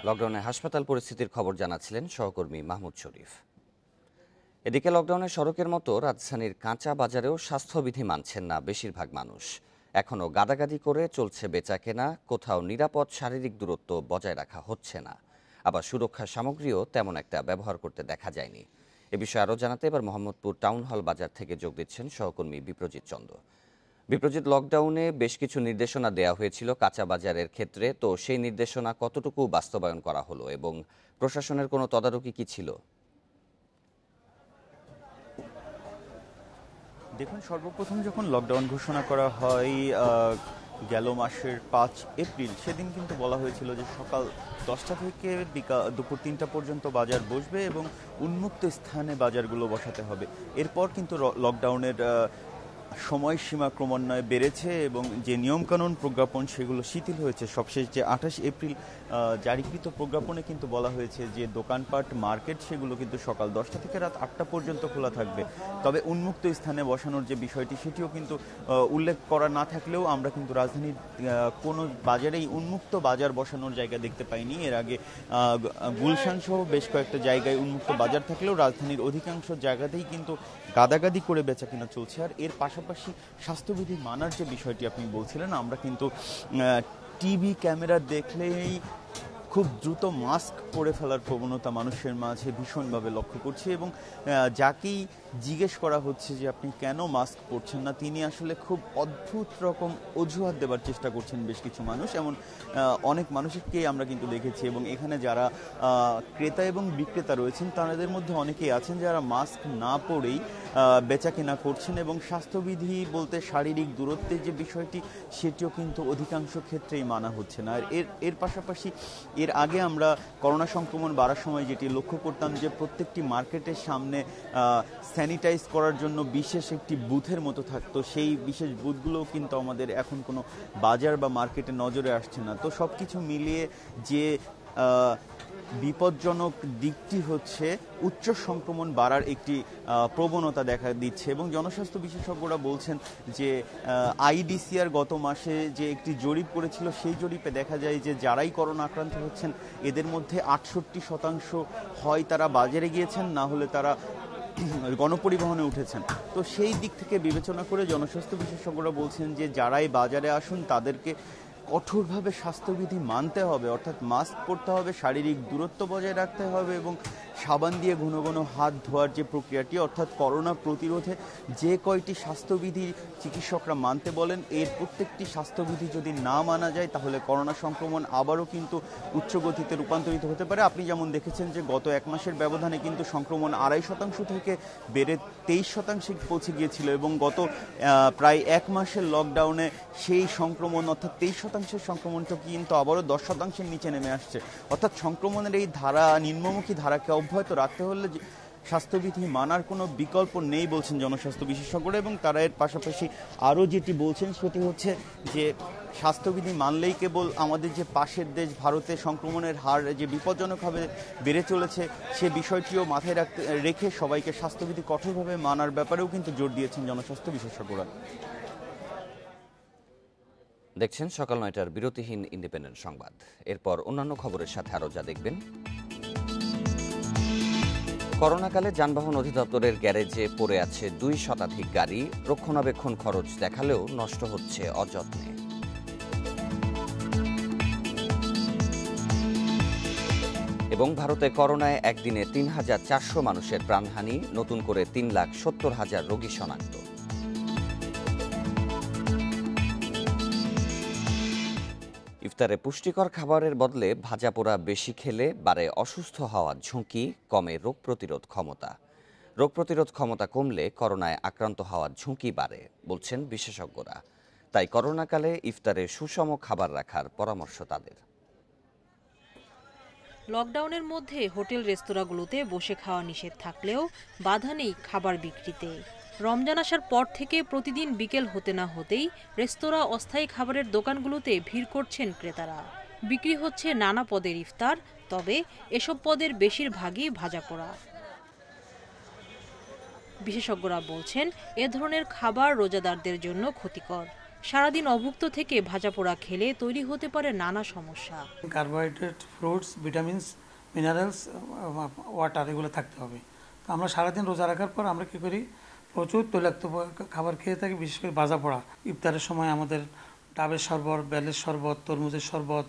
লকডাউনে হাসপাতাল পরিস্থিতির খবর জানাচ্ছিলেন সহকর্মী মাহমুদ শরীফ। এদিকে লকডাউনে সড়কের মতো রাজধানীর কাঁচা বাজারেও স্বাস্থ্যবিধি মানছেন না বেশিরভাগ মানুষ। এখনও গাদাগাদি করে চলছে বেচাকেনা, কোথাও নিরাপদ শারীরিক দূরত্ব বজায় রাখা হচ্ছে না, আবার সুরক্ষা সামগ্রীও তেমন একটা ব্যবহার করতে দেখা যায়নি। এ বিষয়ে আরও জানাতে এবার মোহাম্মদপুর টাউন হল বাজার থেকে যোগ দিচ্ছেন সহকর্মী বিপ্রজিৎ চন্দ্র। বিপ্রজিৎ, লকডাউনে বেশ কিছু নির্দেশনা দেওয়া হয়েছিল কাঁচা বাজারের ক্ষেত্রে, তো সেই নির্দেশনা কতটুকু বাস্তবায়ন করা হলো এবং প্রশাসনের কোনো তদারকি কি ছিল? দেখুন, সর্বপ্রথম যখন লকডাউন ঘোষণা করা হয় গেল মাসের 5 এপ্রিল, সেদিন কিন্তু বলা হয়েছিল যে সকাল 10টা থেকে দুপুর 3টা পর্যন্ত বাজার বসবে এবং উন্মুক্ত স্থানে বাজারগুলো বসাতে হবে। এরপর কিন্তু লকডাউনের সময়সীমা ক্রমান্বয়ে বেড়েছে এবং যে নিয়মকানুন প্রজ্ঞাপন সেগুলো শিথিল হয়েছে। সবশেষ যে 28 এপ্রিল জারিকৃত প্রজ্ঞাপনে কিন্তু বলা হয়েছে যে দোকানপাট, মার্কেট সেগুলো কিন্তু সকাল 10টা থেকে রাত 8টা পর্যন্ত খোলা থাকবে। তবে উন্মুক্ত স্থানে বসানোর যে বিষয়টি সেটিও কিন্তু উল্লেখ করা না থাকলেও আমরা কিন্তু রাজধানীর কোনো বাজারেই উন্মুক্ত বাজার বসানোর জায়গা দেখতে পাইনি। এর আগে গুলশান সহ বেশ কয়েকটা জায়গায় উন্মুক্ত বাজার থাকলেও রাজধানীর অধিকাংশ জায়গাতেই কিন্তু গাদাগাদি করে বেচা কিনা চলছে। আর এর পাশাপাশি স্বাস্থ্যবিধি মানার যে বিষয়টি আপনি বলছিলেন, আমরা কিন্তু টিভি ক্যামেরা দেখলেই খুব দ্রুত মাস্ক পরে ফেলার প্রবণতা মানুষের মাঝে ভীষণভাবে লক্ষ্য করছি এবং যাকেই জিজ্ঞেস করা হচ্ছে যে আপনি কেন মাস্ক পরছেন না, তিনি আসলে খুব অদ্ভুত রকম অজুহাত দেওয়ার চেষ্টা করছেন বেশ কিছু মানুষ। এমন অনেক মানুষকেই আমরা কিন্তু দেখেছি এবং এখানে যারা ক্রেতা এবং বিক্রেতা রয়েছেন তাদের মধ্যে অনেকেই আছেন যারা মাস্ক না পরেই বেচা কেনা করছেন এবং স্বাস্থ্যবিধি বলতে শারীরিক দূরত্বের যে বিষয়টি সেটিও কিন্তু অধিকাংশ ক্ষেত্রেই মানা হচ্ছে না। আর এর পাশাপাশি এর আগে আমরা করোনা সংক্রমণ বাড়ার সময় যেটি লক্ষ্য করতাম যে প্রত্যেকটি মার্কেটের সামনে স্যানিটাইজ করার জন্য বিশেষ একটি বুথের মতো থাকতো, সেই বিশেষ বুথগুলোও কিন্তু আমাদের এখন কোনো বাজার বা মার্কেটে নজরে আসছে না। তো সব কিছু মিলিয়ে যে বিপজ্জনক দিকটি হচ্ছে উচ্চ সংক্রমণ বাড়ার একটি প্রবণতা দেখা দিচ্ছে এবং জনস্বাস্থ্য বিশেষজ্ঞরা বলছেন যে আইডিসিআর গত মাসে যে একটি জরিপ করেছিল সেই জরিপে দেখা যায় যে যারাই করোনা আক্রান্ত হচ্ছেন এদের মধ্যে 68% হয় তারা বাজারে গিয়েছেন, না হলে তারা গণপরিবহনে উঠেছেন। তো সেই দিক থেকে বিবেচনা করে জনস্বাস্থ্য বিশেষজ্ঞরা বলছেন যে যারাই বাজারে আসুন তাদেরকে কঠোরভাবে স্বাস্থ্যবিধি মানতে হবে, অর্থাৎ মাস্ক পরতে হবে, শারীরিক দূরত্ব বজায় রাখতে হবে এবং সাবান দিয়ে ঘন ঘন হাত ধোয়ার যে প্রক্রিয়াটি অর্থাৎ করোনা প্রতিরোধে যে কয়টি স্বাস্থ্যবিধি চিকিৎসকরা মানতে বলেন এর প্রত্যেকটি স্বাস্থ্যবিধি যদি না মানা যায় তাহলে করোনা সংক্রমণ আবারও কিন্তু উচ্চ গতিতে রূপান্তরিত হতে পারে। আপনি যেমন দেখেছেন যে গত এক মাসের ব্যবধানে কিন্তু সংক্রমণ 2.5% থেকে বেড়ে 23% পৌঁছে গিয়েছিল এবং গত প্রায় এক মাসের লকডাউনে সেই সংক্রমণ অর্থাৎ 23% সংক্রমণটা কিন্তু আবারও 10% নিচে নেমে আসছে। অর্থাৎ সংক্রমণের এই ধারা নিম্নমুখী ধারাকে অব্যাহত রাখতে হলে স্বাস্থ্যবিধি মানার কোনো বিকল্প নেই বলছেন জনস্বাস্থ্য বিশেষজ্ঞরা এবং তারা এর পাশাপাশি আরও যেটি বলছেন সেটি হচ্ছে যে স্বাস্থ্যবিধি মানলেই কেবল আমাদের যে পাশের দেশ ভারতে সংক্রমণের হার যে বিপজ্জনকভাবে বেড়ে চলেছে সে বিষয়টিও মাথায় রেখে সবাইকে স্বাস্থ্যবিধি কঠোরভাবে মানার ব্যাপারেও কিন্তু জোর দিয়েছেন জনস্বাস্থ্য বিশেষজ্ঞরা। দেখছেন সকাল ৯টার বিরতিহীন ইন্ডিপেন্ডেন্ট সংবাদ। এরপর অন্যান্য খবরের সাথে আরও যা দেখবেন। করোনাকালে যানবাহন অধিদপ্তরের গ্যারেজে পড়ে আছে 2 শতাধিক গাড়ি, রক্ষণাবেক্ষণ খরচ দেখালেও নষ্ট হচ্ছে অযত্নে। এবং ভারতে করোনায় একদিনে ৩,৪০০ মানুষের প্রাণহানি, নতুন করে 3,70,000 রোগী শনাক্ত। ইফতারে পুষ্টিকর খাবারের বদলে ভাজা পোড়া বেশি খেলে বাড়ে অসুস্থ হওয়ার ঝুঁকি, কমে রোগ প্রতিরোধ ক্ষমতা। রোগ প্রতিরোধ ক্ষমতা কমলে করোনায় আক্রান্ত হওয়ার ঝুঁকি বাড়ে বলছেন বিশেষজ্ঞরা। তাই করোনাকালে ইফতারে সুষম খাবার রাখার পরামর্শ তাদের। লকডাউনের মধ্যে হোটেল রেস্তোরাঁগুলোতে বসে খাওয়া নিষেধ থাকলেও বাধা নেই খাবার বিক্রিতে। রমজান আসার পর থেকে প্রতিদিন বিকেল হতে না হতেই রেস্তোরাঁ অস্থায়ী খাবারের দোকানগুলোতে ভিড় করছেন ক্রেতারা। বিক্রি হচ্ছে নানা পদের ইফতার, তবে এসব পদের বেশিরভাগই ভাজা পোড়া। বিশেষজ্ঞরা বলছেন এ ধরনের খাবার রোজাদারদের জন্য ক্ষতিকর। সারাদিন অভুক্ত থেকে ভাজা পোড়া খেলে তৈরি হতে পারে নানা সমস্যা। Carbohydrate, fruits, vitamins, minerals, water এগুলো থাকতে হবে। তো আমরা সারাদিন রোজা রাখার পর আমরা কী করি, প্রচুর তৈলাক্ত খাবার খেয়ে থাকি, বিশেষ করে ভাজা পোড়া। ইফতারের সময় আমাদের ডাবের শরবত, বেলের শরবত, তরমুজের শরবত,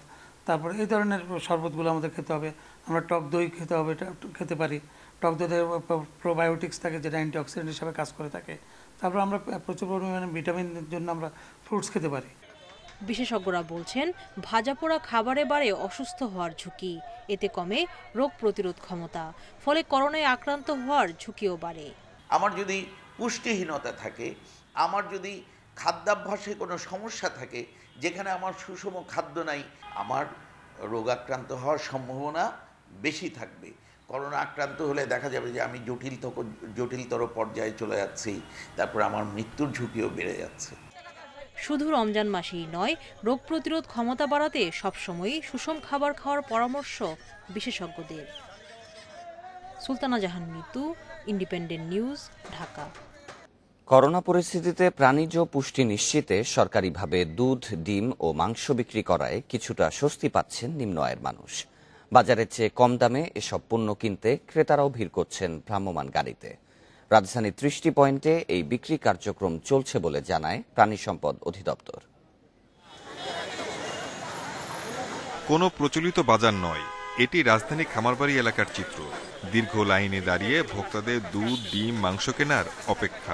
তারপরে এই ধরনের শরবতগুলো আমাদের খেতে হবে। আমরা টক দই খেতে পারি। টক দইতে প্রোবায়োটিক্স থাকে যেটা অ্যান্টিঅক্সিডেন্ট হিসাবে কাজ করে থাকে। তারপর আমরা প্রচুর পরিমাণে ভিটামিনের জন্য আমরা ফ্রুটস খেতে পারি। বিশেষজ্ঞরা বলছেন ভাজা পোড়া খাবারে বাড়ে অসুস্থ হওয়ার ঝুঁকি, এতে কমে রোগ প্রতিরোধ ক্ষমতা, ফলে করোনায় আক্রান্ত হওয়ার ঝুঁকিও বাড়ে। আমার যদি পুষ্টিহীনতা থাকে, আমার যদি খাদ্যাভ্যাসে কোনো সমস্যা থাকে, যেখানে আমার সুষম খাদ্য নাই, আমার রোগাক্রান্ত হওয়ার সম্ভাবনা বেশি থাকবে। করোনা আক্রান্ত হলে দেখা যাবে যে আমি জটিলতর পর্যায়ে চলে যাচ্ছি, তারপর আমার মৃত্যুর ঝুঁকিও বেড়ে যাচ্ছে। শুধু রমজান মাসেই নয়, রোগ প্রতিরোধ ক্ষমতা বাড়াতে সবসময়ই সুষম খাবার খাওয়ার পরামর্শ বিশেষজ্ঞদের। Sultana Jahan Mitu, independent news, Dhaka. Corona পরিস্থিতিতে প্রাণীজ পুষ্টি নিশ্চিতে সরকারিভাবে দুধ, ডিম ও মাংস বিক্রি করায় কিছুটা স্বস্তি পাচ্ছেন নিম্ন আয়ের মানুষ। বাজারের চেয়ে কম দামে এসব পণ্য কিনতে ক্রেতারাও ভিড় করছেন ভ্রাম্যমাণ গাড়িতে। রাজধানীর 30টি পয়েন্টে এই বিক্রি কার্যক্রম চলছে বলে জানায় প্রাণী সম্পদ অধিদপ্তর। কোনো প্রচলিত বাজার নয়, এটি রাজধানী খামারবাড়ি এলাকার চিত্র। দীর্ঘ লাইনে দাঁড়িয়ে ভোক্তাদের দুধ, ডিম, মাংস কেনার অপেক্ষা।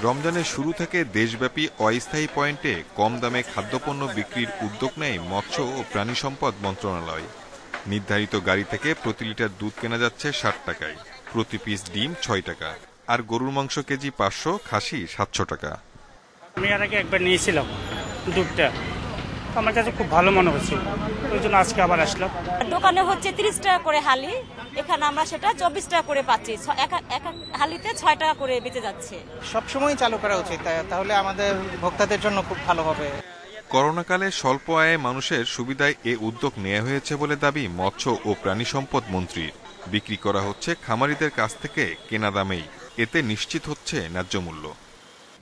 রমজানের শুরু থেকে দেশব্যাপী অস্থায়ী পয়েন্টে কম দামে খাদ্যপণ্য বিক্রির উদ্যোগ নেয় মৎস্য ও প্রাণী সম্পদ মন্ত্রণালয়। নির্ধারিত গাড়ি থেকে প্রতি লিটার দুধ কেনা যাচ্ছে 60 টাকায়, প্রতি পিস ডিম 6 টাকা, আর গরুর মাংস কেজি 500, খাসি 700 টাকা। আমি এর আগে একবার নিয়েছিলাম দুধটা, আমার কাছে খুব ভালো মনে হচ্ছিল, ওই জন্য আজকে আবার আসলাম। দোকানে হচ্ছে 30 টাকা করে হালি, এখানে আমরা সেটা 24 টাকা করে পাচ্ছি, এক হালিতে 6 টাকা করে বেঁচে যাচ্ছে। সবসময় চালু করা উচিত, তাহলে আমাদের ভোক্তাদের জন্য খুব ভালো হবে। করোনাকালে স্বল্প আয়ে মানুষের সুবিধায় এ উদ্যোগ নেওয়া হয়েছে বলে দাবি মৎস্য ও প্রাণী সম্পদ মন্ত্রীর। বিক্রি করা হচ্ছে খামারিদের কাছ থেকে কেনা দামেই, এতে নিশ্চিত হচ্ছে ন্যায্য মূল্য।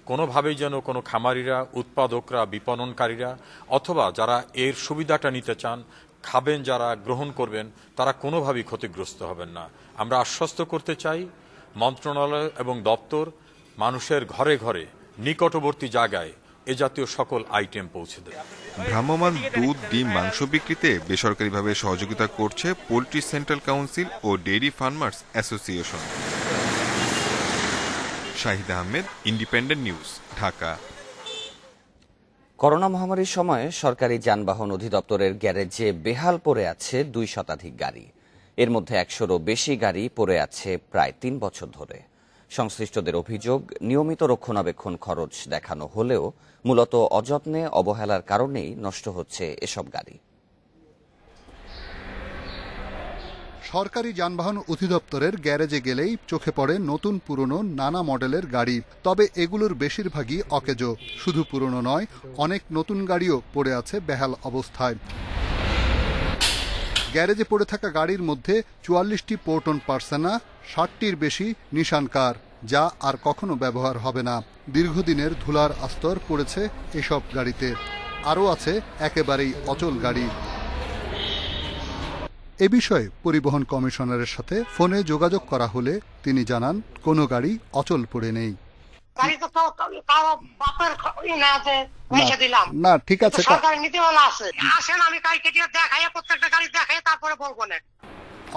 কোনোভাবেই যেন কোনো খামারিরা, উৎপাদকরা, বিপণনকারীরা অথবা যারা এর সুবিধাটা নিতে চান, খাবেন যারা, গ্রহণ করবেন, তারা কোনোভাবেই ক্ষতিগ্রস্ত হবেন না। আমরা আশ্বস্ত করতে চাই মন্ত্রণালয় এবং দপ্তর মানুষের ঘরে ঘরে, নিকটবর্তী জায়গায় এ জাতীয় সকল আইটেম পৌঁছে দেবে। ভ্রাম্যমাণ দুধ, ডিম, মাংস বিক্রিতে বেসরকারিভাবে সহযোগিতা করছে পোল্ট্রি সেন্ট্রাল কাউন্সিল ও dairy farmers association. Shahid Ahmed, independent news, Dhaka. Corona মহামারীর সময়ে সরকারি যানবাহন অধিদপ্তরের গ্যারেজে বেহাল পড়ে আছে 2 শতাধিক গাড়ি। এর মধ্যে 100-রও বেশি গাড়ি পড়ে আছে প্রায় 3 বছর ধরে। সংশ্লিষ্টদের অভিযোগ, নিয়মিত রক্ষণাবেক্ষণ খরচ দেখানো হলেও মূলত অযত্নে, অবহেলার কারণেই নষ্ট হচ্ছে এসব গাড়ি। সরকারি যানবাহন অধিদপ্তরের গ্যারেজে গেলেই চোখে পড়ে নতুন পুরনো নানা মডেলের গাড়ি। তবে এগুলোর বেশিরভাগই অকেজো। শুধু পুরনো নয়, অনেক নতুন গাড়িও পড়ে আছে বেহাল অবস্থায়। গ্যারেজে পড়ে থাকা গাড়ির মধ্যে 44টি পোর্টন পার্সোনা, 60টির বেশি নিশান কার, যা আর কখনো ব্যবহার হবে না। দীর্ঘদিনের ধুলার আস্তর পড়েছে এসব গাড়িতে। আরও আছে একেবারেই অচল গাড়ি। এ বিষয়ে পরিবহন কমিশনারের সাথে ফোনে যোগাযোগ করা হলে তিনি জানান, কোনো গাড়ি অচল পড়ে নেই। না, ঠিক আছে,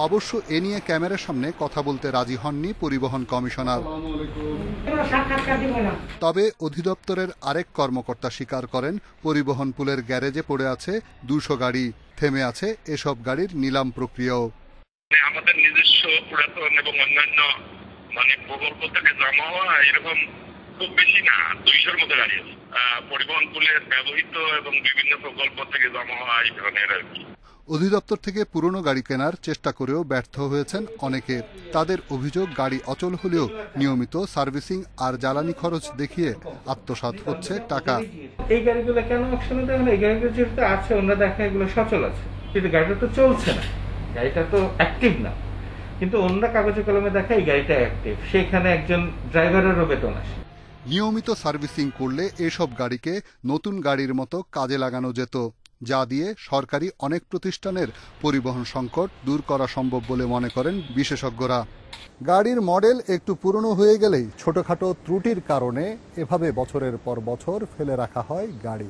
অবশ্য এ নিয়ে ক্যামেরার সামনে কথা বলতে রাজি হননি পরিবহন কমিশনার। তবে অধিদপ্তরের আরেক কর্মকর্তা স্বীকার করেন, পরিবহন পুলের গ্যারেজে পড়ে আছে 200 গাড়ি। থেমে আছে এসব গাড়ির নিলাম প্রক্রিয়াও। আমাদের নিজস্ব পুরাতন এবং অন্যান্য প্রকল্প থেকে জমা হওয়া এরকম খুব বেশি না, 200-র মতো গাড়ি আছে। পরিবহন পুলের ব্যবহৃত এবং বিভিন্ন প্রকল্প থেকে জমা হওয়া এই ধরনের আর কি। অধিদপ্তর থেকে পুরনো গাড়ি কেনার চেষ্টা করেও ব্যর্থ হয়েছেন অনেকে। তাদের অভিযোগ, গাড়ি অচল হলেও নিয়মিত সার্ভিসিং আর জ্বালানি খরচ দেখিয়ে আত্মসাৎ হচ্ছে টাকা। এই গাড়িগুলো কেন অপশনে দেয় না? এই গাড়িগুলো যেহেতু আছে, ওরা দেখা এগুলো সচল আছে, কিন্তু গাড়িটা তো চলছে না, গাড়িটা তো অ্যাক্টিভ না, কিন্তু অন্যরা কাগজে কলমে দেখা এই গাড়িটা অ্যাক্টিভ, সেখানে একজন ড্রাইভারেরও বেতন আসে। নিয়মিত সার্ভিসিং করলে এসব গাড়িকে নতুন গাড়ির মতো কাজে লাগানো যেত, যা দিয়ে সরকারি অনেক প্রতিষ্ঠানের পরিবহন সংকট দূর করা সম্ভব বলে মনে করেন বিশেষজ্ঞরা। গাড়ির মডেল একটু পুরনো হয়ে গেলেই ছোটখাটো ত্রুটির কারণে এভাবে বছরের পর বছর ফেলে রাখা হয় গাড়ি।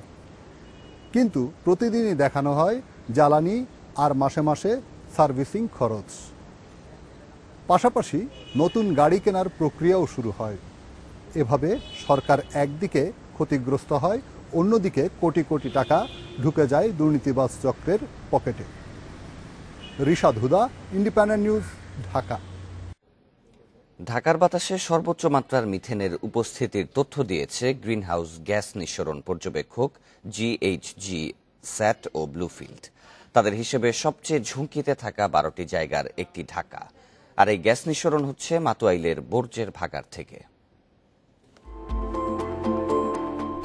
কিন্তু প্রতিদিনই দেখানো হয় জ্বালানি আর মাসে মাসে সার্ভিসিং খরচ। পাশাপাশি নতুন গাড়ি কেনার প্রক্রিয়াও শুরু হয়। এভাবে সরকার একদিকে ক্ষতিগ্রস্ত হয়, অন্যদিকে কোটি কোটি টাকা ঢুকে যায় দুর্নীতিবাজ চক্রের পকেটে। রিশাদ হুদা, ইন্ডিপেন্ডেন্ট নিউজ, ঢাকা। ঢাকার বাতাসে সর্বোচ্চ মাত্রার মিথেনের উপস্থিতির তথ্য দিয়েছে গ্রিনহাউস গ্যাস নিঃসরণ পর্যবেক্ষক জিএইচজি স্যাট ও ব্লুফিল্ড। তাদের হিসেবে সবচেয়ে ঝুঁকিতে থাকা 12টি জায়গার একটি ঢাকা। আর এই গ্যাস নিঃসরণ হচ্ছে মাতুয়াইলের বর্জ্যের ভাগাড় থেকে।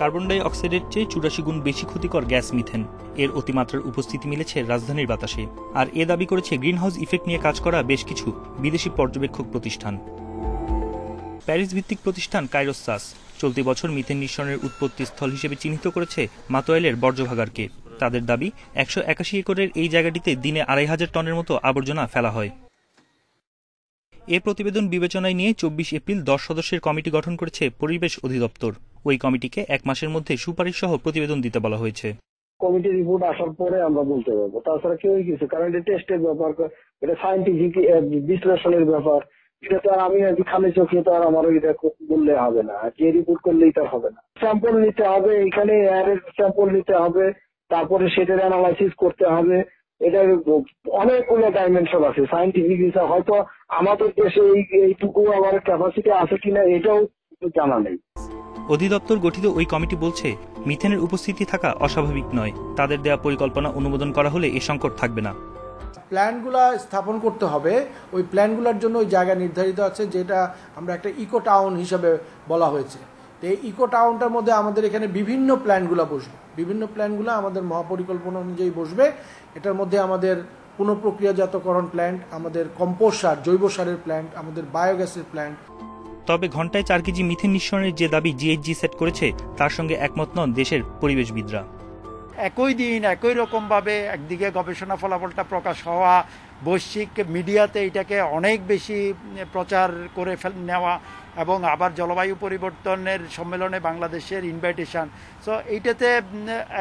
কার্বন ডাই অক্সাইডের চেয়ে 84 গুণ বেশি ক্ষতিকর গ্যাস মিথেন, এর অতিমাত্রার উপস্থিতি মিলেছে রাজধানীর বাতাসে। আর এ দাবি করেছে গ্রিনহাউস ইফেক্ট নিয়ে কাজ করা বেশ কিছু বিদেশি পর্যবেক্ষক প্রতিষ্ঠান। প্যারিস ভিত্তিক প্রতিষ্ঠান কাইরোসাস চলতি বছর মিথেন নিঃসরণের উৎপত্তি স্থল হিসেবে চিহ্নিত করেছে মাতুয়াইলের বর্জ্য ভাগাড়কে। তাদের দাবি 181 একরের এই জায়গাটিতে দিনে 2500 টনের মতো আবর্জনা ফেলা হয়। এ প্রতিবেদন বিবেচনায় নিয়ে 24 এপ্রিল 10 সদস্যের কমিটি গঠন করেছে পরিবেশ অধিদপ্তর। ওই কমিটিকে 1 মাসের মধ্যে সুপারিশ সহ প্রতিবেদন দিতে বলা হয়েছে। কমিটি রিপোর্ট আসার পরে আমরা বলতে পারবো, তাছাড়া কেউই কিছু, কারণ এটা টেস্টের ব্যাপার, এটা সায়েন্টিফিক বিশ্লেষণের ব্যাপার, এটা তো আর আমি আজকে খালি চোখে তো আর আমার এটা বললে হবে না, যে রিপোর্ট করলেই তার হবে না। স্যাম্পল নিতে হবে, এখানে এয়ারের স্যাম্পল নিতে হবে, তারপরে সেটার অ্যানালাইসিস করতে হবে, এটার অনেকগুলো ডাইমেনশন আছে সায়েন্টিফিক হিসাব। হয়তো আমাদের দেশে এইটুকু আমার ক্যাপাসিটি আছে কিনা এটাও জানা নেই। অধিদপ্তর গঠিত ওই কমিটি বলছে মিথেনের উপস্থিতি থাকা অস্বাভাবিক নয়, তাদের দেয়া পরিকল্পনা অনুমোদন করা হলে এ সংকট থাকবে না। প্ল্যানগুলা স্থাপন করতে হবে, ওই প্ল্যানগুলোর জন্য ওই জায়গা নির্ধারিত আছে, যেটা আমরা একটা ইকো টাউন হিসাবে বলা হয়েছে। তো এই ইকো টাউনটার মধ্যে আমাদের এখানে বিভিন্ন প্ল্যানগুলো বসবে, বিভিন্ন প্ল্যানগুলো আমাদের মহাপরিকল্পনা অনুযায়ী বসবে। এটার মধ্যে আমাদের পুনঃপ্রক্রিয়াজাতকরণ প্ল্যান্ট, আমাদের কম্পোস্ট সার, জৈব সারের প্ল্যান্ট, আমাদের বায়োগ্যাসের প্ল্যান্ট। তবে ঘন্টায় 4 কেজি মিথেন নিঃসরণের যে দাবি জিএইচজি সেট করেছে তার সঙ্গে একমত নন দেশের পরিবেশবিদরা। একই দিন একই রকমভাবে একদিকে গবেষণা ফলাফলটা প্রকাশ হওয়া, বৈশ্বিক মিডিয়াতে এটাকে অনেক বেশি প্রচার করে নেওয়া, এবং আবার জলবায়ু পরিবর্তনের সম্মেলনে বাংলাদেশের ইনভাইটেশন, সো এইটাতে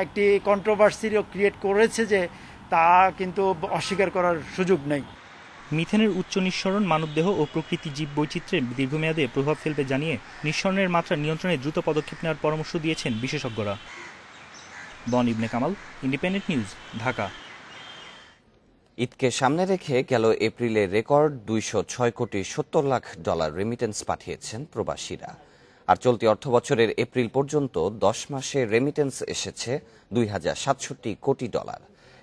একটি কন্ট্রোভার্সিও ক্রিয়েট করেছে, যে তা কিন্তু অস্বীকার করার সুযোগ নেই। মিথেনের উচ্চ নিঃসরণ মানবদেহ ও প্রকৃতি জীব বৈচিত্র্যে দীর্ঘমেয়াদে প্রভাব ফেলবে জানিয়ে নিঃসরণের মাত্রা নিয়ন্ত্রণে দ্রুত পদক্ষেপ নেওয়ার পরামর্শ দিয়েছেন বিশেষজ্ঞরা। বন ইবনে কামাল, ইন্ডিপেন্ডেন্ট নিউজ, ঢাকা। ঈদকে সামনে রেখে গেল এপ্রিলে রেকর্ড $206.70 রেমিটেন্স পাঠিয়েছেন প্রবাসীরা। আর চলতি অর্থবছরের এপ্রিল পর্যন্ত 10 মাসে রেমিটেন্স এসেছে $2,067 কোটি।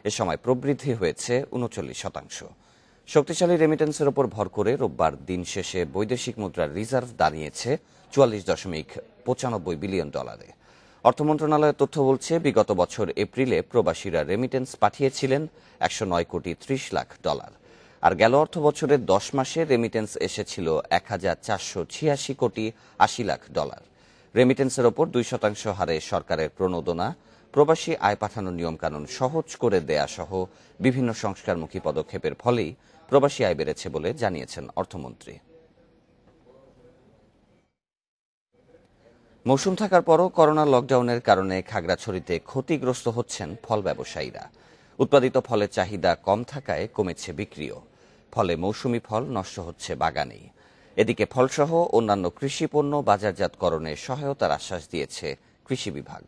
এ সময় প্রবৃদ্ধি হয়েছে 39%। শক্তিশালী রেমিটেন্সের ওপর ভর করে রোববার দিন শেষে বৈদেশিক মুদ্রার রিজার্ভ দাঁড়িয়েছে $44.95 বিলিয়ন। অর্থ মন্ত্রণালয়ের তথ্য বলছে, বিগত বছর এপ্রিলে প্রবাসীরা রেমিটেন্স পাঠিয়েছিলেন $109.30 আর গেল অর্থ বছরের 10 মাসে রেমিটেন্স এসেছিল $1,486.80 রেমিটেন্সের ওপর 2% হারে সরকারের প্রণোদনা, প্রবাসী আয় পাঠানোর নিয়মকানুন সহজ করে দেয়া সহ বিভিন্ন সংস্কারমুখী পদক্ষেপের ফলেই প্রবাসী আয় বেড়েছে বলে জানিয়েছেন অর্থমন্ত্রী। মৌসুম থাকার পরও করোনা লকডাউনের কারণে খাগড়াছড়িতে ক্ষতিগ্রস্ত হচ্ছেন ফল ব্যবসায়ীরা। উৎপাদিত ফলের চাহিদা কম থাকায় কমেছে বিক্রিও, ফলে মৌসুমি ফল নষ্ট হচ্ছে বাগানেই। এদিকে ফলসহ অন্যান্য কৃষি পণ্য বাজারজাতকরণে সহায়তার আশ্বাস দিয়েছে কৃষি বিভাগ।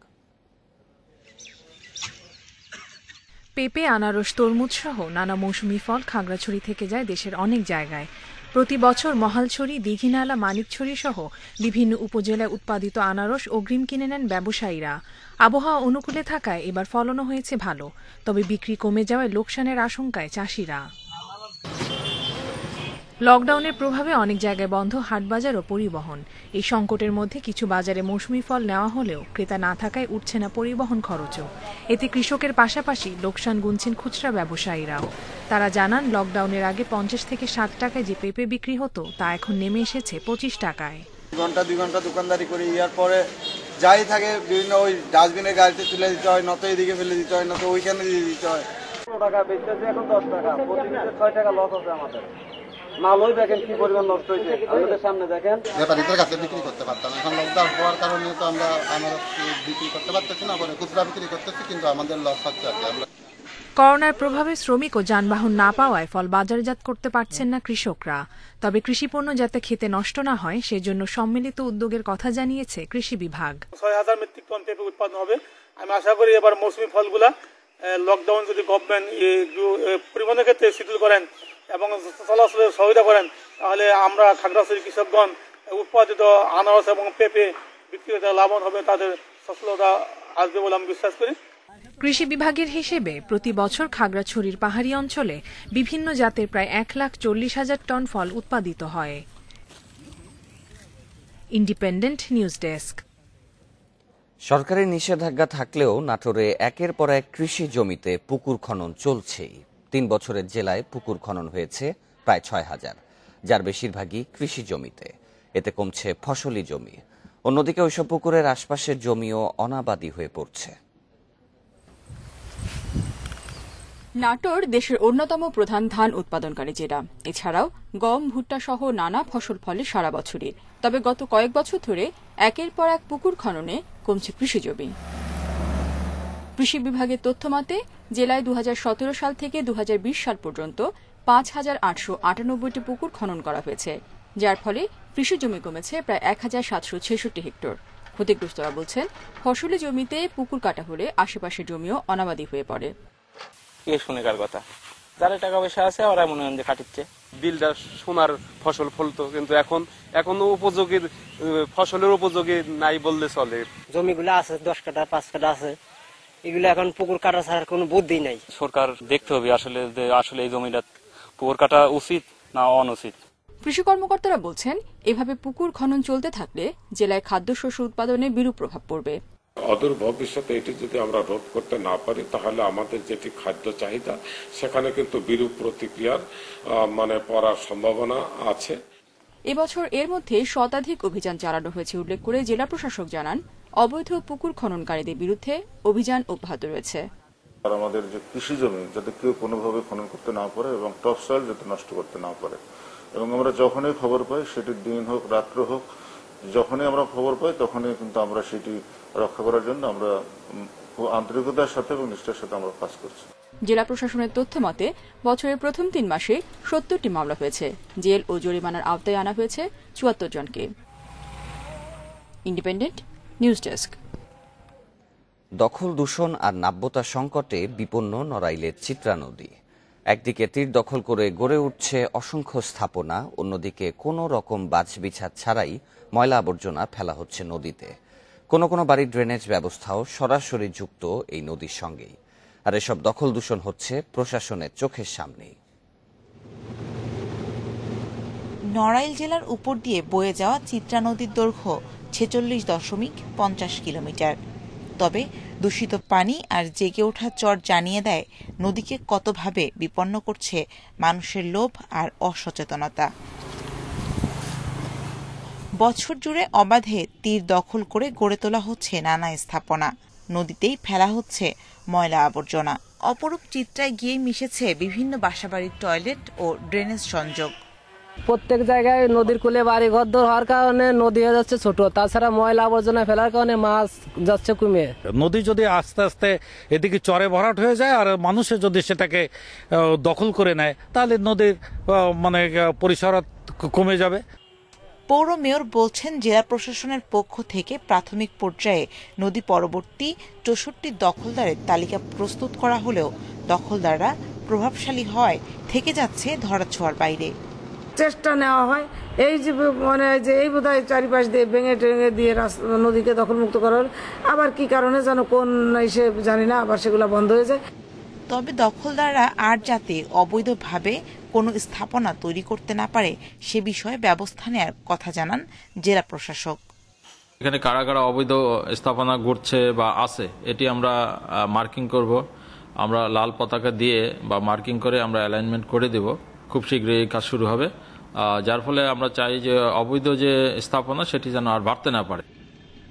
পেঁপে, আনারস, তরমুজ সহ নানা মৌসুমি ফল খাগড়াছড়ি থেকে যায় দেশের অনেক জায়গায়। প্রতি বছর মহালছড়ি, দীঘিনালা, মানিকছড়ি সহ বিভিন্ন উপজেলায় উৎপাদিত আনারস অগ্রিম কিনে নেন ব্যবসায়ীরা। আবহাওয়া অনুকূলে থাকায় এবার ফলনও হয়েছে ভালো, তবে বিক্রি কমে যাওয়ায় লোকসানের আশঙ্কায় চাষিরা। লকডাউনের প্রভাবে অনেক জায়গায় বন্ধ হাটবাজার ও পরিবহন। এই সংকটের মধ্যে কিছু বাজারে মৌসুমি ফল নেওয়া হলেও ক্রেতা না থাকায় উঠছে না পরিবহন খরচও। এতে কৃষকের পাশাপাশি লোকসান গুনছেন খুচরা ব্যবসায়ীরাও। তারা জানান, লকডাউনের আগে 50 থেকে 60 টাকায় যে পেঁপে বিক্রি হতো তা এখন নেমে এসেছে 25 টাকায়। ঘন্টা 2 ঘন্টা দোকানদারি করে ইয়ার পরে যাই থাকে বিভিন্ন ওই ডাস্টবিনের গাড়িতে তুলে দিতে হয়, নত এদিকে ফেলে দিতে হয়, নত ওইখানে দিয়ে দিতে হয়। 15 টাকা বেচতেছে, এখন 10 টাকা, প্রতিদিন 6 টাকা লস আছে আমাদের। মালই দেখেন কি পরিমাণ নষ্ট হয়েছে, আমাদের সামনে দেখেন। ব্যাপারীদের কাছে বিক্রি করতে পারতাম, এখন লকডাউন হওয়ার কারণে তো আমরা বিক্রি করতে পারতেছি না, পরে খুচরা বিক্রি করতেছি, কিন্তু আমাদের লস হচ্ছে আর কি। করোনার প্রভাবে শ্রমিক ও যানবাহন না পাওয়ায় ফল বাজারজাত করতে পারছেন না কৃষকরা। তবে কৃষিপণ্য যাতে খেতে নষ্ট না হয় সেজন্য সম্মিলিত উদ্যোগের কথা জানিয়েছে কৃষি বিভাগ। 6000 মেট্রিক টন পেঁপে উৎপাদন হবে। আমি আশা করি এবার মৌসুমি ফলগুলা লকডাউন যদি গভর্নমেন্ট পরিবহনের ক্ষেত্রে শিথিল করেন এবং চলাচলের সহায়তা করেন, তাহলে আমরা খাগড়াছড়ির কৃষকগণ উৎপাদিত আনারস এবং পেঁপে বিক্রি করতে লাভবান হবে, তাদের সফলতা আসবে বলে আমি বিশ্বাস করি। কৃষি বিভাগের হিসেবে প্রতি বছর খাগড়াছড়ির পাহাড়ি অঞ্চলে বিভিন্ন জাতের প্রায় 1,40,000 টন ফল উৎপাদিত হয়। Independent news desk. সরকারি নিষেধাজ্ঞা থাকলেও নাটোরে একের পর এক কৃষি জমিতে পুকুর খনন চলছেই। 3 বছরের জেলায় পুকুর খনন হয়েছে প্রায় 6,000, যার বেশিরভাগই কৃষি জমিতে। এতে কমছে ফসলি জমি। অন্যদিকে ওইসব পুকুরের আশপাশের জমিও অনাবাদি হয়ে পড়ছে। নাটোর দেশের অন্যতম প্রধান ধান উৎপাদনকারী জেলা। এছাড়াও গম, ভুট্টা সহ নানা ফসল ফলে সারা বছরই। তবে গত কয়েক বছর ধরে একের পর এক পুকুর খননে কমছে কৃষি জমি। কৃষি বিভাগের তথ্য মতে জেলায় 2017 সাল থেকে 2020 সাল পর্যন্ত 5,898টি পুকুর খনন করা হয়েছে, যার ফলে কৃষি জমি কমেছে প্রায় 1,766 হেক্টর। ক্ষতিগ্রস্তরা বলছেন, ফসলি জমিতে পুকুর কাটা হলে আশেপাশের জমিও অনাবাদি হয়ে পড়ে। কে শুনে কার কথা, যারা টাকা পয়সা আছে ওরা মনে হয় যে কাটিচ্ছে। বিলটা সোনার ফসল ফলতো, কিন্তু এখনো উপযোগী ফসলের উপযোগী নাই বললে চলে। জমিগুলো আছে 10 কাঠা 5 কাঠা আছে, এগুলো এখন পুকুর কাটা ছাড়ার কোনো বুদ্ধি নাই। সরকার দেখতে হবে আসলে এই জমিটা পুকুর কাটা উচিত না অনুচিত। কৃষি কর্মকর্তারা বলছেন, এভাবে পুকুর খনন চলতে থাকলে জেলায় খাদ্যশস্য উৎপাদনে বিরূপ প্রভাব পড়বে। অদূর ভবিষ্যতে এটি যদি আমরা রোধ করতে না পারি, তাহলে আমাদের যেটি খাদ্য চাহিদা সেখানে কিন্তু বিরূপ প্রতিক্রিয়ার পড়ার সম্ভাবনা আছে। এবছর এর মধ্যে শতাধিক অভিযান চালানো হয়েছে উল্লেখ করে জেলা প্রশাসক জানান, অবৈধ পুকুর খননকারীদের বিরুদ্ধে অভিযান অব্যাহত রয়েছে। আর আমাদের যে কৃষি জমি যাতে কেউ কোনোভাবে খনন করতে না পারে এবং টপ সয়েল যাতে নষ্ট করতে না পারে, এবং আমরা যখনই খবর পাই, সেটি দিন হোক রাত্র হোক, যখনই আমরা খবর পাই তখনই কিন্তু আমরা সেটি রক্ষা করার জন্য আমরা আন্তরিকতার সাথে এবং নিষ্ঠার সাথে আমরা কাজ করছি। জেলা প্রশাসনের তথ্য মতে বছরের প্রথম 3 মাসে 70টি মামলা হয়েছে। জেল ও জরিমানার আওতায় আনা হয়েছে 74 জনকে। Independent news desk. দখল দূষণ আর নাব্যতা সংকটে বিপন্ন নড়াইলের চিত্রা নদী। একদিকে তীর দখল করে গড়ে উঠছে অসংখ্য স্থাপনা, অন্যদিকে কোনো রকম বাছবিছাদ ছাড়াই ময়লা আবর্জনা ফেলা হচ্ছে নদীতে। কোনো কোনো বাড়ির ড্রেনেজ ব্যবস্থাও সরাসরি যুক্ত এই নদীর সঙ্গেই। আর এসব দখল দূষণ হচ্ছে প্রশাসনের চোখের সামনেই। নড়াইল জেলার উপর দিয়ে বয়ে যাওয়া চিত্রা নদীর দৈর্ঘ্য 46.50 কিলোমিটার। তবে দূষিত পানি আর জেগে ওঠা চর জানিয়ে দেয় নদীকে কতভাবে বিপন্ন করছে মানুষের লোভ আর অসচেতনতা। বছর জুড়ে অবাধে তীর দখল করে গড়ে তোলা হচ্ছে নানা স্থাপনা, নদীতেই ফেলা হচ্ছে ময়লা আবর্জনা। অপরূপ চিত্রায় গিয়ে মিশেছে বিভিন্ন বাসাবাড়ির টয়লেট ও ড্রেনেজ সংযোগ। প্রত্যেক জায়গায় নদীর কূলে বাড়ি ঘর হওয়ার কারণে নদী হয়ে যাচ্ছে ছোট, তাছাড়া ময়লা আবর্জনা ফেলার কারণে মাছ যাচ্ছে কমে। নদী যদি আস্তে আস্তে এদিকে চরে ভরাট হয়ে যায় আর মানুষে যদি সেটাকে দখল করে নেয়, তাহলে নদীর পরিসর কমে যাবে। পৌর মেয়র বলছেন, জেলা প্রশাসনের পক্ষ থেকে প্রাথমিক পর্যায়ে নদী পরবর্তী 64 দখলদারের তালিকা প্রস্তুত করা হলেও দখলদাররা প্রভাবশালী হয় থেকে যাচ্ছে ধরাছোঁয়ার বাইরে। চেষ্টা নেওয়া হয় এই যে এই বোধহয় চারিপাশ দিয়ে ভেঙে টেঙে দিয়ে নদীকে দখলমুক্ত করা হল, আবার কি কারণে যেন কোন এসে জানি না, আবার সেগুলো বন্ধ হয়ে যায়। তবে দখলদাররা আর যাতে অবৈধভাবে কোনো স্থাপনা তৈরি করতে না পারে সে বিষয়ে ব্যবস্থা নেওয়ার কথা জানান জেলা প্রশাসক। এখানে কারা কারা অবৈধ স্থাপনা গড়ছে বা আছে এটি আমরা মার্কিং করব। আমরা লাল পতাকা দিয়ে বা মার্কিং করে আমরা অ্যালাইনমেন্ট করে দেব। খুব শীঘ্রই এই কাজ শুরু হবে, যার ফলে আমরা চাই যে অবৈধ যে স্থাপনা সেটি যেন আর বাড়তে না পারে।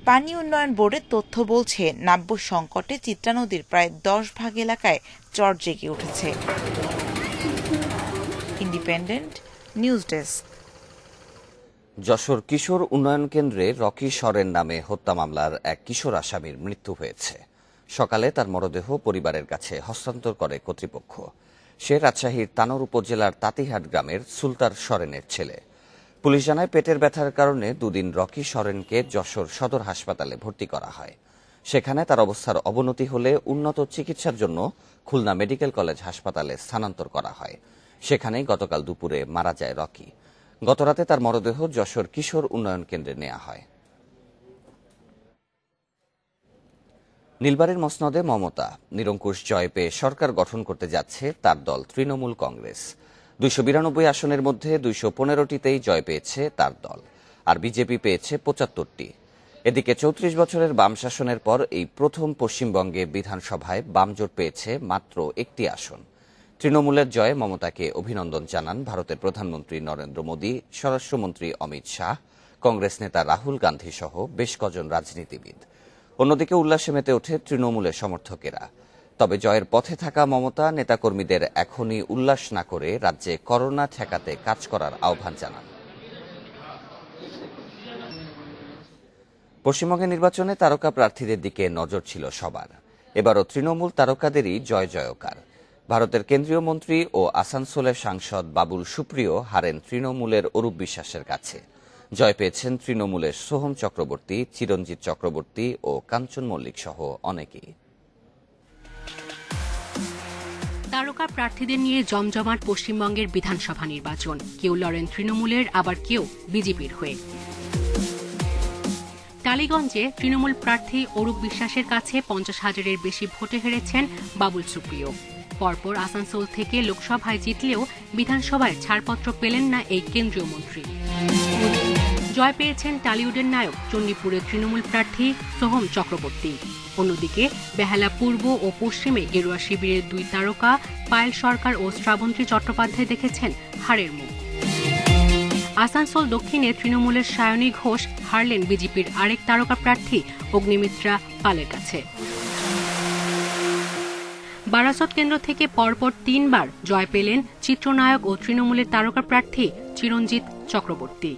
পানি উন্নয়ন বোর্ডের তথ্য বলছে, নাব্য সংকটে চিত্রা নদীর প্রায় 10 ভাগ এলাকায় চর জেগে উঠেছে। Independent news desk. যশোর কিশোর উন্নয়ন কেন্দ্রে রকি সরেন নামে হত্যা মামলার এক কিশোর আসামির মৃত্যু হয়েছে। সকালে তার মরদেহ পরিবারের কাছে হস্তান্তর করে কর্তৃপক্ষ। সে রাজশাহীর তানোর উপজেলার তাঁতিহাট গ্রামের সুলতার সরেনের ছেলে। পুলিশ জানায়, পেটের ব্যথার কারণে দুদিন রকি সরেনকে যশোর সদর হাসপাতালে ভর্তি করা হয়। সেখানে তার অবস্থার অবনতি হলে উন্নত চিকিৎসার জন্য খুলনা মেডিকেল কলেজ হাসপাতালে স্থানান্তর করা হয়। সেখানেই গতকাল দুপুরে মারা যায় রকি। গতরাতে তার মরদেহ যশোর কিশোর উন্নয়ন কেন্দ্রে নেওয়া হয়। নীলবাড়ির মসনদে মমতা নিরঙ্কুশ জয় পেয়ে সরকার গঠন করতে যাচ্ছে তার দল তৃণমূল কংগ্রেস। 292 আসনের মধ্যে 215টিতেই জয় পেয়েছে তার দল, আর বিজেপি পেয়েছে 75টি। এদিকে 34 বছরের বাম শাসনের পর এই প্রথম পশ্চিমবঙ্গে বিধানসভায় বামজোট পেয়েছে মাত্র 1টি আসন। তৃণমূলের জয়ে মমতাকে অভিনন্দন জানান ভারতের প্রধানমন্ত্রী নরেন্দ্র মোদী, স্বরাষ্ট্রমন্ত্রী অমিত শাহ, কংগ্রেস নেতা রাহুল গান্ধী সহ বেশ কজন রাজনীতিবিদ। অন্যদিকে উল্লাসে মেতে ওঠে তৃণমূলের সমর্থকেরা। তবে জয়ের পথে থাকা মমতা নেতাকর্মীদের এখনই উল্লাস না করে রাজ্যে করোনা ঠেকাতে কাজ করার আহ্বান জানান। পশ্চিমবঙ্গের নির্বাচনে তারকা প্রার্থীদের দিকে নজর ছিল সবার। এবারও তৃণমূল তারকাদেরই জয় জয়কার। ভারতের কেন্দ্রীয় মন্ত্রী ও আসানসোলের সাংসদ বাবুল সুপ্রিয় হারেন তৃণমূলের অরূপ বিশ্বাসের কাছে। জয় পেয়েছেন তৃণমূলের সোহম চক্রবর্তী, চিরঞ্জিত চক্রবর্তী ও কাঞ্চন মল্লিক সহ অনেকেই। তারকা প্রার্থীদের নিয়ে জমজমাট পশ্চিমবঙ্গের বিধানসভা নির্বাচন। কেউ লড়েন তৃণমূলের, আবার কেউ বিজেপির হয়ে। টালিগঞ্জে তৃণমূল প্রার্থী অরূপ বিশ্বাসের কাছে 50,000-এর বেশি ভোটে হেরেছেন বাবুল সুপ্রিয়। পরপর আসানসোল থেকে লোকসভায় জিতলেও বিধানসভায় ছাড়পত্র পেলেন না এই কেন্দ্রীয় মন্ত্রী। জয় পেয়েছেন টালিউডের নায়ক চণ্ডীপুরের তৃণমূল প্রার্থী সোহম চক্রবর্তী। অন্যদিকে বেহালা পূর্ব ও পশ্চিমে গেরুয়া শিবিরের 2 তারকা পায়েল সরকার ও শ্রাবন্তী চট্টোপাধ্যায় দেখেছেন হারের মুখ। আসানসোল দক্ষিণে তৃণমূলের সায়নী ঘোষ হারলেন বিজেপির আরেক তারকা প্রার্থী অগ্নিমিত্রা পালের কাছে। বারাসত কেন্দ্র থেকে পরপর 3 বার জয় পেলেন চিত্রনায়ক ও তৃণমূলের তারকা প্রার্থী চিরঞ্জিত চক্রবর্তী।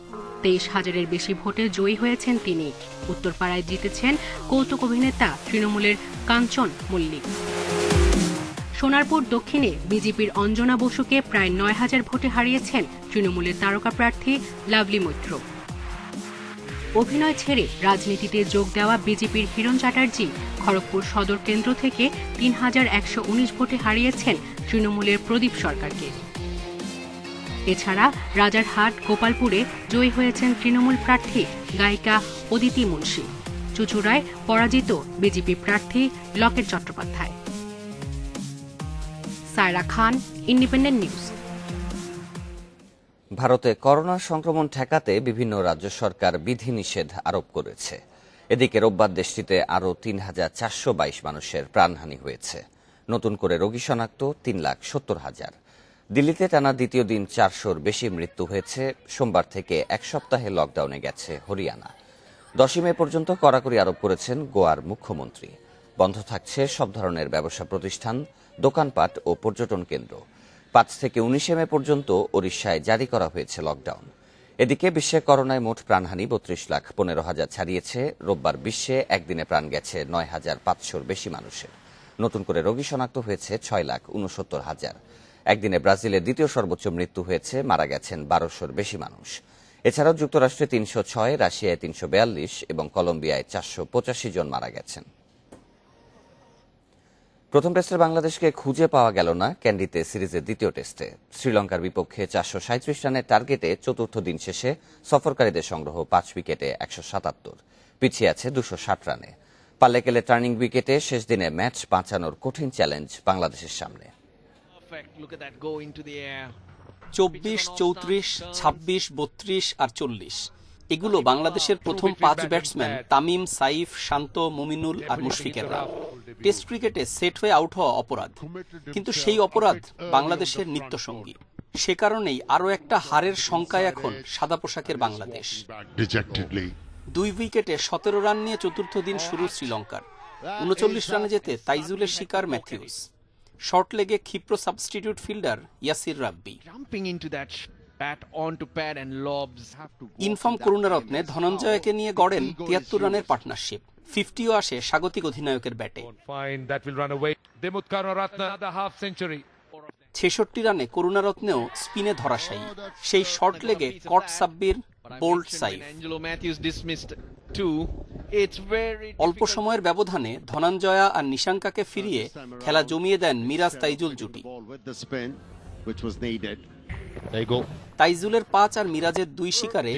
23,000-এর বেশি ভোটে জয়ী হয়েছেন তিনি। উত্তরপাড়ায় জিতেছেন কৌতুক অভিনেতা তৃণমূলের কাঞ্চন মল্লিক। সোনারপুর দক্ষিণে বিজেপির অঞ্জনা বসুকে প্রায় 9,000 ভোটে হারিয়েছেন তৃণমূলের তারকা প্রার্থী লাভলি মৈত্র। অভিনয় ছেড়ে রাজনীতিতে যোগ দেওয়া বিজেপির হিরণ চ্যাটার্জি খড়গপুর সদর কেন্দ্র থেকে 3,119 ভোটে হারিয়েছেন তৃণমূলের প্রদীপ সরকারকে। এছাড়া রাজারহাট গোপালপুরে জয়ী হয়েছেন তৃণমূল প্রার্থী গায়িকা অদিতি মুন্সি। চুঁচুড়ায় পরাজিত বিজেপি প্রার্থী লকেট চট্টোপাধ্যায়। সায়রা খান, ইন্ডিপেন্ডেন্ট নিউজ। ভারতে করোনা সংক্রমণ ঠেকাতে বিভিন্ন রাজ্য সরকার বিধিনিষেধ আরোপ করেছে। এদিকে রোববার দেশটিতে আরও 3,422 মানুষের প্রাণহানি হয়েছে। নতুন করে রোগী শনাক্ত 3,70,000। দিল্লিতে টানা দ্বিতীয় দিন 400-র বেশি মৃত্যু হয়েছে। সোমবার থেকে 1 সপ্তাহে লকডাউনে গেছে হরিয়ানা। 10 মে পর্যন্ত কড়াকড়ি আরোপ করেছেন গোয়ার মুখ্যমন্ত্রী। বন্ধ থাকছে সব ধরনের ব্যবসা প্রতিষ্ঠান, দোকানপাট ও পর্যটন কেন্দ্র। 5 থেকে 19 মে পর্যন্ত ওড়িশায় জারি করা হয়েছে লকডাউন। এদিকে বিশ্বে করোনায় মোট প্রাণহানি 32,15,000 ছাড়িয়েছে। রোববার বিশ্বে একদিনে প্রাণ গেছে 9,500-র বেশি মানুষের। নতুন করে রোগী শনাক্ত হয়েছে 6,69,000। একদিনে ব্রাজিলের দ্বিতীয় সর্বোচ্চ মৃত্যু হয়েছে, মারা গেছেন 1200-র বেশি মানুষ। এছাড়াও যুক্তরাষ্ট্রে 306, রাশিয়ায় 342 এবং কলম্বিয়ায় 485 জন মারা গেছেন। প্রথম টেস্টে বাংলাদেশকে খুঁজে পাওয়া গেল না ক্যান্ডিতে সিরিজের দ্বিতীয় টেস্টে। শ্রীলঙ্কার বিপক্ষে 437 রানের টার্গেটে চতুর্থ দিন শেষে সফরকারীদের সংগ্রহ 5 উইকেটে 177। পিছিয়ে আছে 260 রানে। পাল্লে গেলে টার্নিং উইকেটে শেষ দিনে ম্যাচ বাঁচানোর কঠিন চ্যালেঞ্জ বাংলাদেশের সামনে। 24, 34, 26, 32 আর 40 এগুলো বাংলাদেশের প্রথম 5 ব্যাটসম্যান তামিম, সাইফ, শান্ত, মুমিনুল আর মুশফিকেররা। টেস্ট ক্রিকেটে সেট হয়ে আউট হওয়া অপরাধ, কিন্তু সেই অপরাধ বাংলাদেশের নিত্যসঙ্গী। সে কারণেই আরও একটা হারের শঙ্কায় এখন সাদা পোশাকের বাংলাদেশ। 2 উইকেটে 17 রান নিয়ে চতুর্থ দিন শুরু শ্রীলঙ্কার। 39 রানে যেতে তাইজুলের শিকার ম্যাথিউস। শর্ট লেগে ক্ষিপ্র সাবস্টিটিউট ফিল্ডার ইয়াসির রাব্বি। ইনফর্ম করুণারত্নে ধনঞ্জয়কে নিয়ে গড়েন 73 রানের পার্টনারশিপ। 50ও আসে স্বাগতিক অধিনায়কের ব্যাটে। 66 রানে করুণারত্নেও স্পিনে ধরাশায়ী। সেই শর্ট লেগে কট সাব্বির, বোল্ড সাইফ। অল্প সময়ের ব্যবধানে ধনঞ্জয়া আর নিশাঙ্কাকে ফিরিয়ে খেলা জমিয়ে দেন মিরাজ তাইজুল জুটি। তাইজুলের 5 আর মিরাজের 2 শিকারে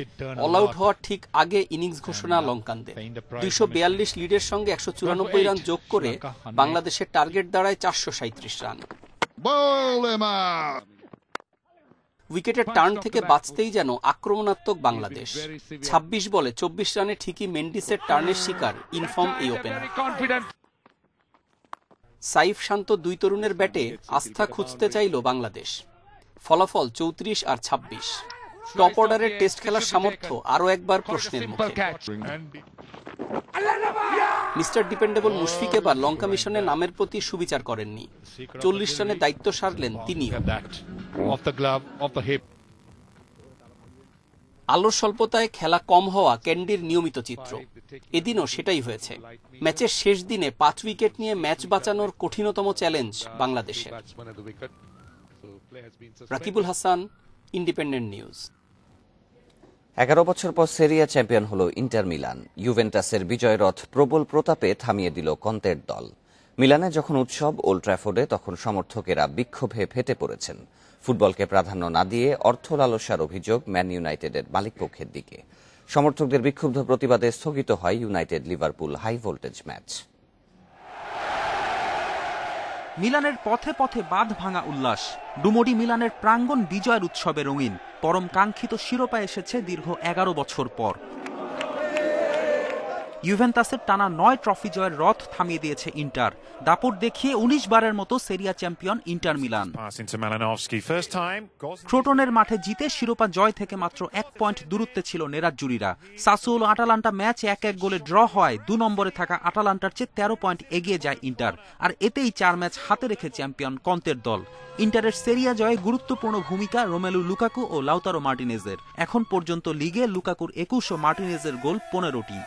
অল আউট হওয়ার ঠিক আগে ইনিংস ঘোষণা লঙ্কানদের। 242 লিডের সঙ্গে 194 রান যোগ করে বাংলাদেশের টার্গেট দাঁড়ায় 437 রান। উইকেটের টার্ন থেকে বাঁচতেই যেন আক্রমণাত্মক বাংলাদেশ। 26 বলে 24 রানে ঠিকই মেন্ডিসের টার্নের শিকার ইনফর্ম এই ওপেনার। সাইফ, শান্ত 2 তরুণের ব্যাটে আস্থা খুঁজতে চাইল বাংলাদেশ। ফলাফল 34 আর 26। টপ অর্ডারের টেস্ট খেলার সামর্থ্য আরও একবার প্রশ্নের মুখে। মিস্টার ডিপেন্ডেবল মুশফিক এবার লঙ্কা মিশনে নামের প্রতি সুবিচার করেননি। 40 রানে দায়িত্ব সারলেন তিনিও। আলোর স্বল্পতায় খেলা কম হওয়া ক্যান্ডির নিয়মিত চিত্র, এদিনও সেটাই হয়েছে। ম্যাচের শেষ দিনে 5 উইকেট নিয়ে ম্যাচ বাঁচানোর কঠিনতম চ্যালেঞ্জ বাংলাদেশের। Rakibul Hasan, independent news. 11 বছর পর সেরিয়া চ্যাম্পিয়ন হলো ইন্টার মিলান। ইউভেন্টাসের বিজয় রথ প্রবল প্রতাপে থামিয়ে দিল কন্তের দল। মিলানে যখন উৎসব ওল্ড ট্র্যাফোর্ডে, তখন সমর্থকেরা বিক্ষোভে ফেটে পড়েছেন। ফুটবলকে প্রাধান্য না দিয়ে অর্থ লালসার অভিযোগ ম্যান ইউনাইটেডের মালিকপক্ষের দিকে। সমর্থকদের বিক্ষুব্ধ প্রতিবাদে স্থগিত হয় United Liverpool high voltage match. মিলানের পথে পথে বাঁধ ভাঙা উল্লাস। ডুমোডি মিলানের প্রাঙ্গণ বিজয়ের উৎসবে রঙিন। পরম কাঙ্ক্ষিত শিরোপা এসেছে দীর্ঘ 11 বছর পর। ইউভেন্টাসের টানা 9 ট্রফি জয়ের রথ থামিয়ে দিয়েছে ইন্টার। দাপট দেখিয়ে 19 বারের মতো সেরিয়া চ্যাম্পিয়ন ইন্টার মিলান। ক্রোটনের মাঠে জিতে শিরোপা জয় থেকে মাত্র 1 পয়েন্ট দূরত্বে ছিল নেরাজ্জুরিরা। সাসুওলো আটালান্টা ম্যাচ 1-1 গোলে ড্র হয়। 2 নম্বরে থাকা আটালান্টার চেয়ে 13 পয়েন্ট এগিয়ে যায় ইন্টার। আর এতেই 4 ম্যাচ হাতে রেখে চ্যাম্পিয়ন কন্তের দল। ইন্টারের সেরিয়া জয়ে গুরুত্বপূর্ণ ভূমিকা রোমেলু লুকাকু ও লাউতারো মার্টিনেজের। এখন পর্যন্ত লিগে লুকাকুর 21 ও মার্টিনেজের গোল 15টি।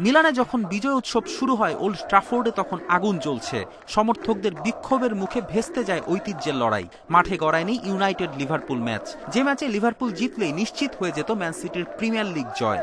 মিলানে যখন বিজয় উৎসব শুরু হয় ওল্ড ট্রাফোর্ডে, তখন আগুন জ্বলছে। সমর্থকদের বিক্ষোভের মুখে ভেস্তে যায় ঐতিহ্যের লড়াই। মাঠে গড়ায়নি ইউনাইটেড লিভারপুল ম্যাচ, যে ম্যাচে লিভারপুল জিতলেই নিশ্চিত হয়ে যেত ম্যান সিটির প্রিমিয়ার লিগ জয়।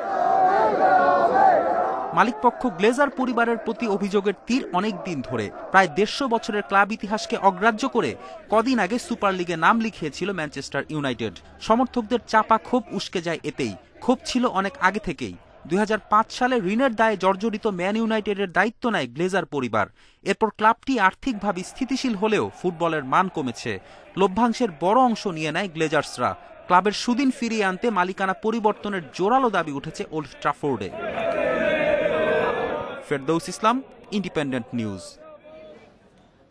মালিকপক্ষ গ্লেজার পরিবারের প্রতি অভিযোগের তীর অনেক দিন ধরে। প্রায় 150 বছরের ক্লাব ইতিহাসকে অগ্রাহ্য করে কদিন আগে সুপার লিগে নাম লিখিয়েছিল ম্যানচেস্টার ইউনাইটেড। সমর্থকদের চাপা ক্ষোভ উস্কে যায় এতেই। ক্ষোভ ছিল অনেক আগে থেকেই। 2005 সালে ঋণের দায়ে জর্জরিত ম্যান ইউনাইটেডের দায়িত্ব নেয় গ্লেজার পরিবার। এরপর ক্লাবটি আর্থিকভাবে স্থিতিশীল হলেও ফুটবলের মান কমেছে। লভ্যাংশের বড় অংশ নিয়ে নেয় গ্লেজার্সরা। ক্লাবের সুদিন ফিরিয়ে আনতে মালিকানা পরিবর্তনের জোরালো দাবি উঠেছে ওল্ড ট্রাফোর্ডে। ফেরদৌস ইসলাম, ইন্ডিপেন্ডেন্ট নিউজ।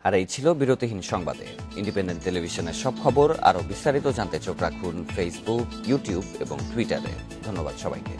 আর এই ছিল বিরতিহীন সংবাদে। ইন্ডিপেন্ডেন্ট টেলিভিশনের সব খবর আরও বিস্তারিত জানতে চোখ রাখুন ফেসবুক, ইউটিউব এবং টুইটারে। ধন্যবাদ সবাইকে।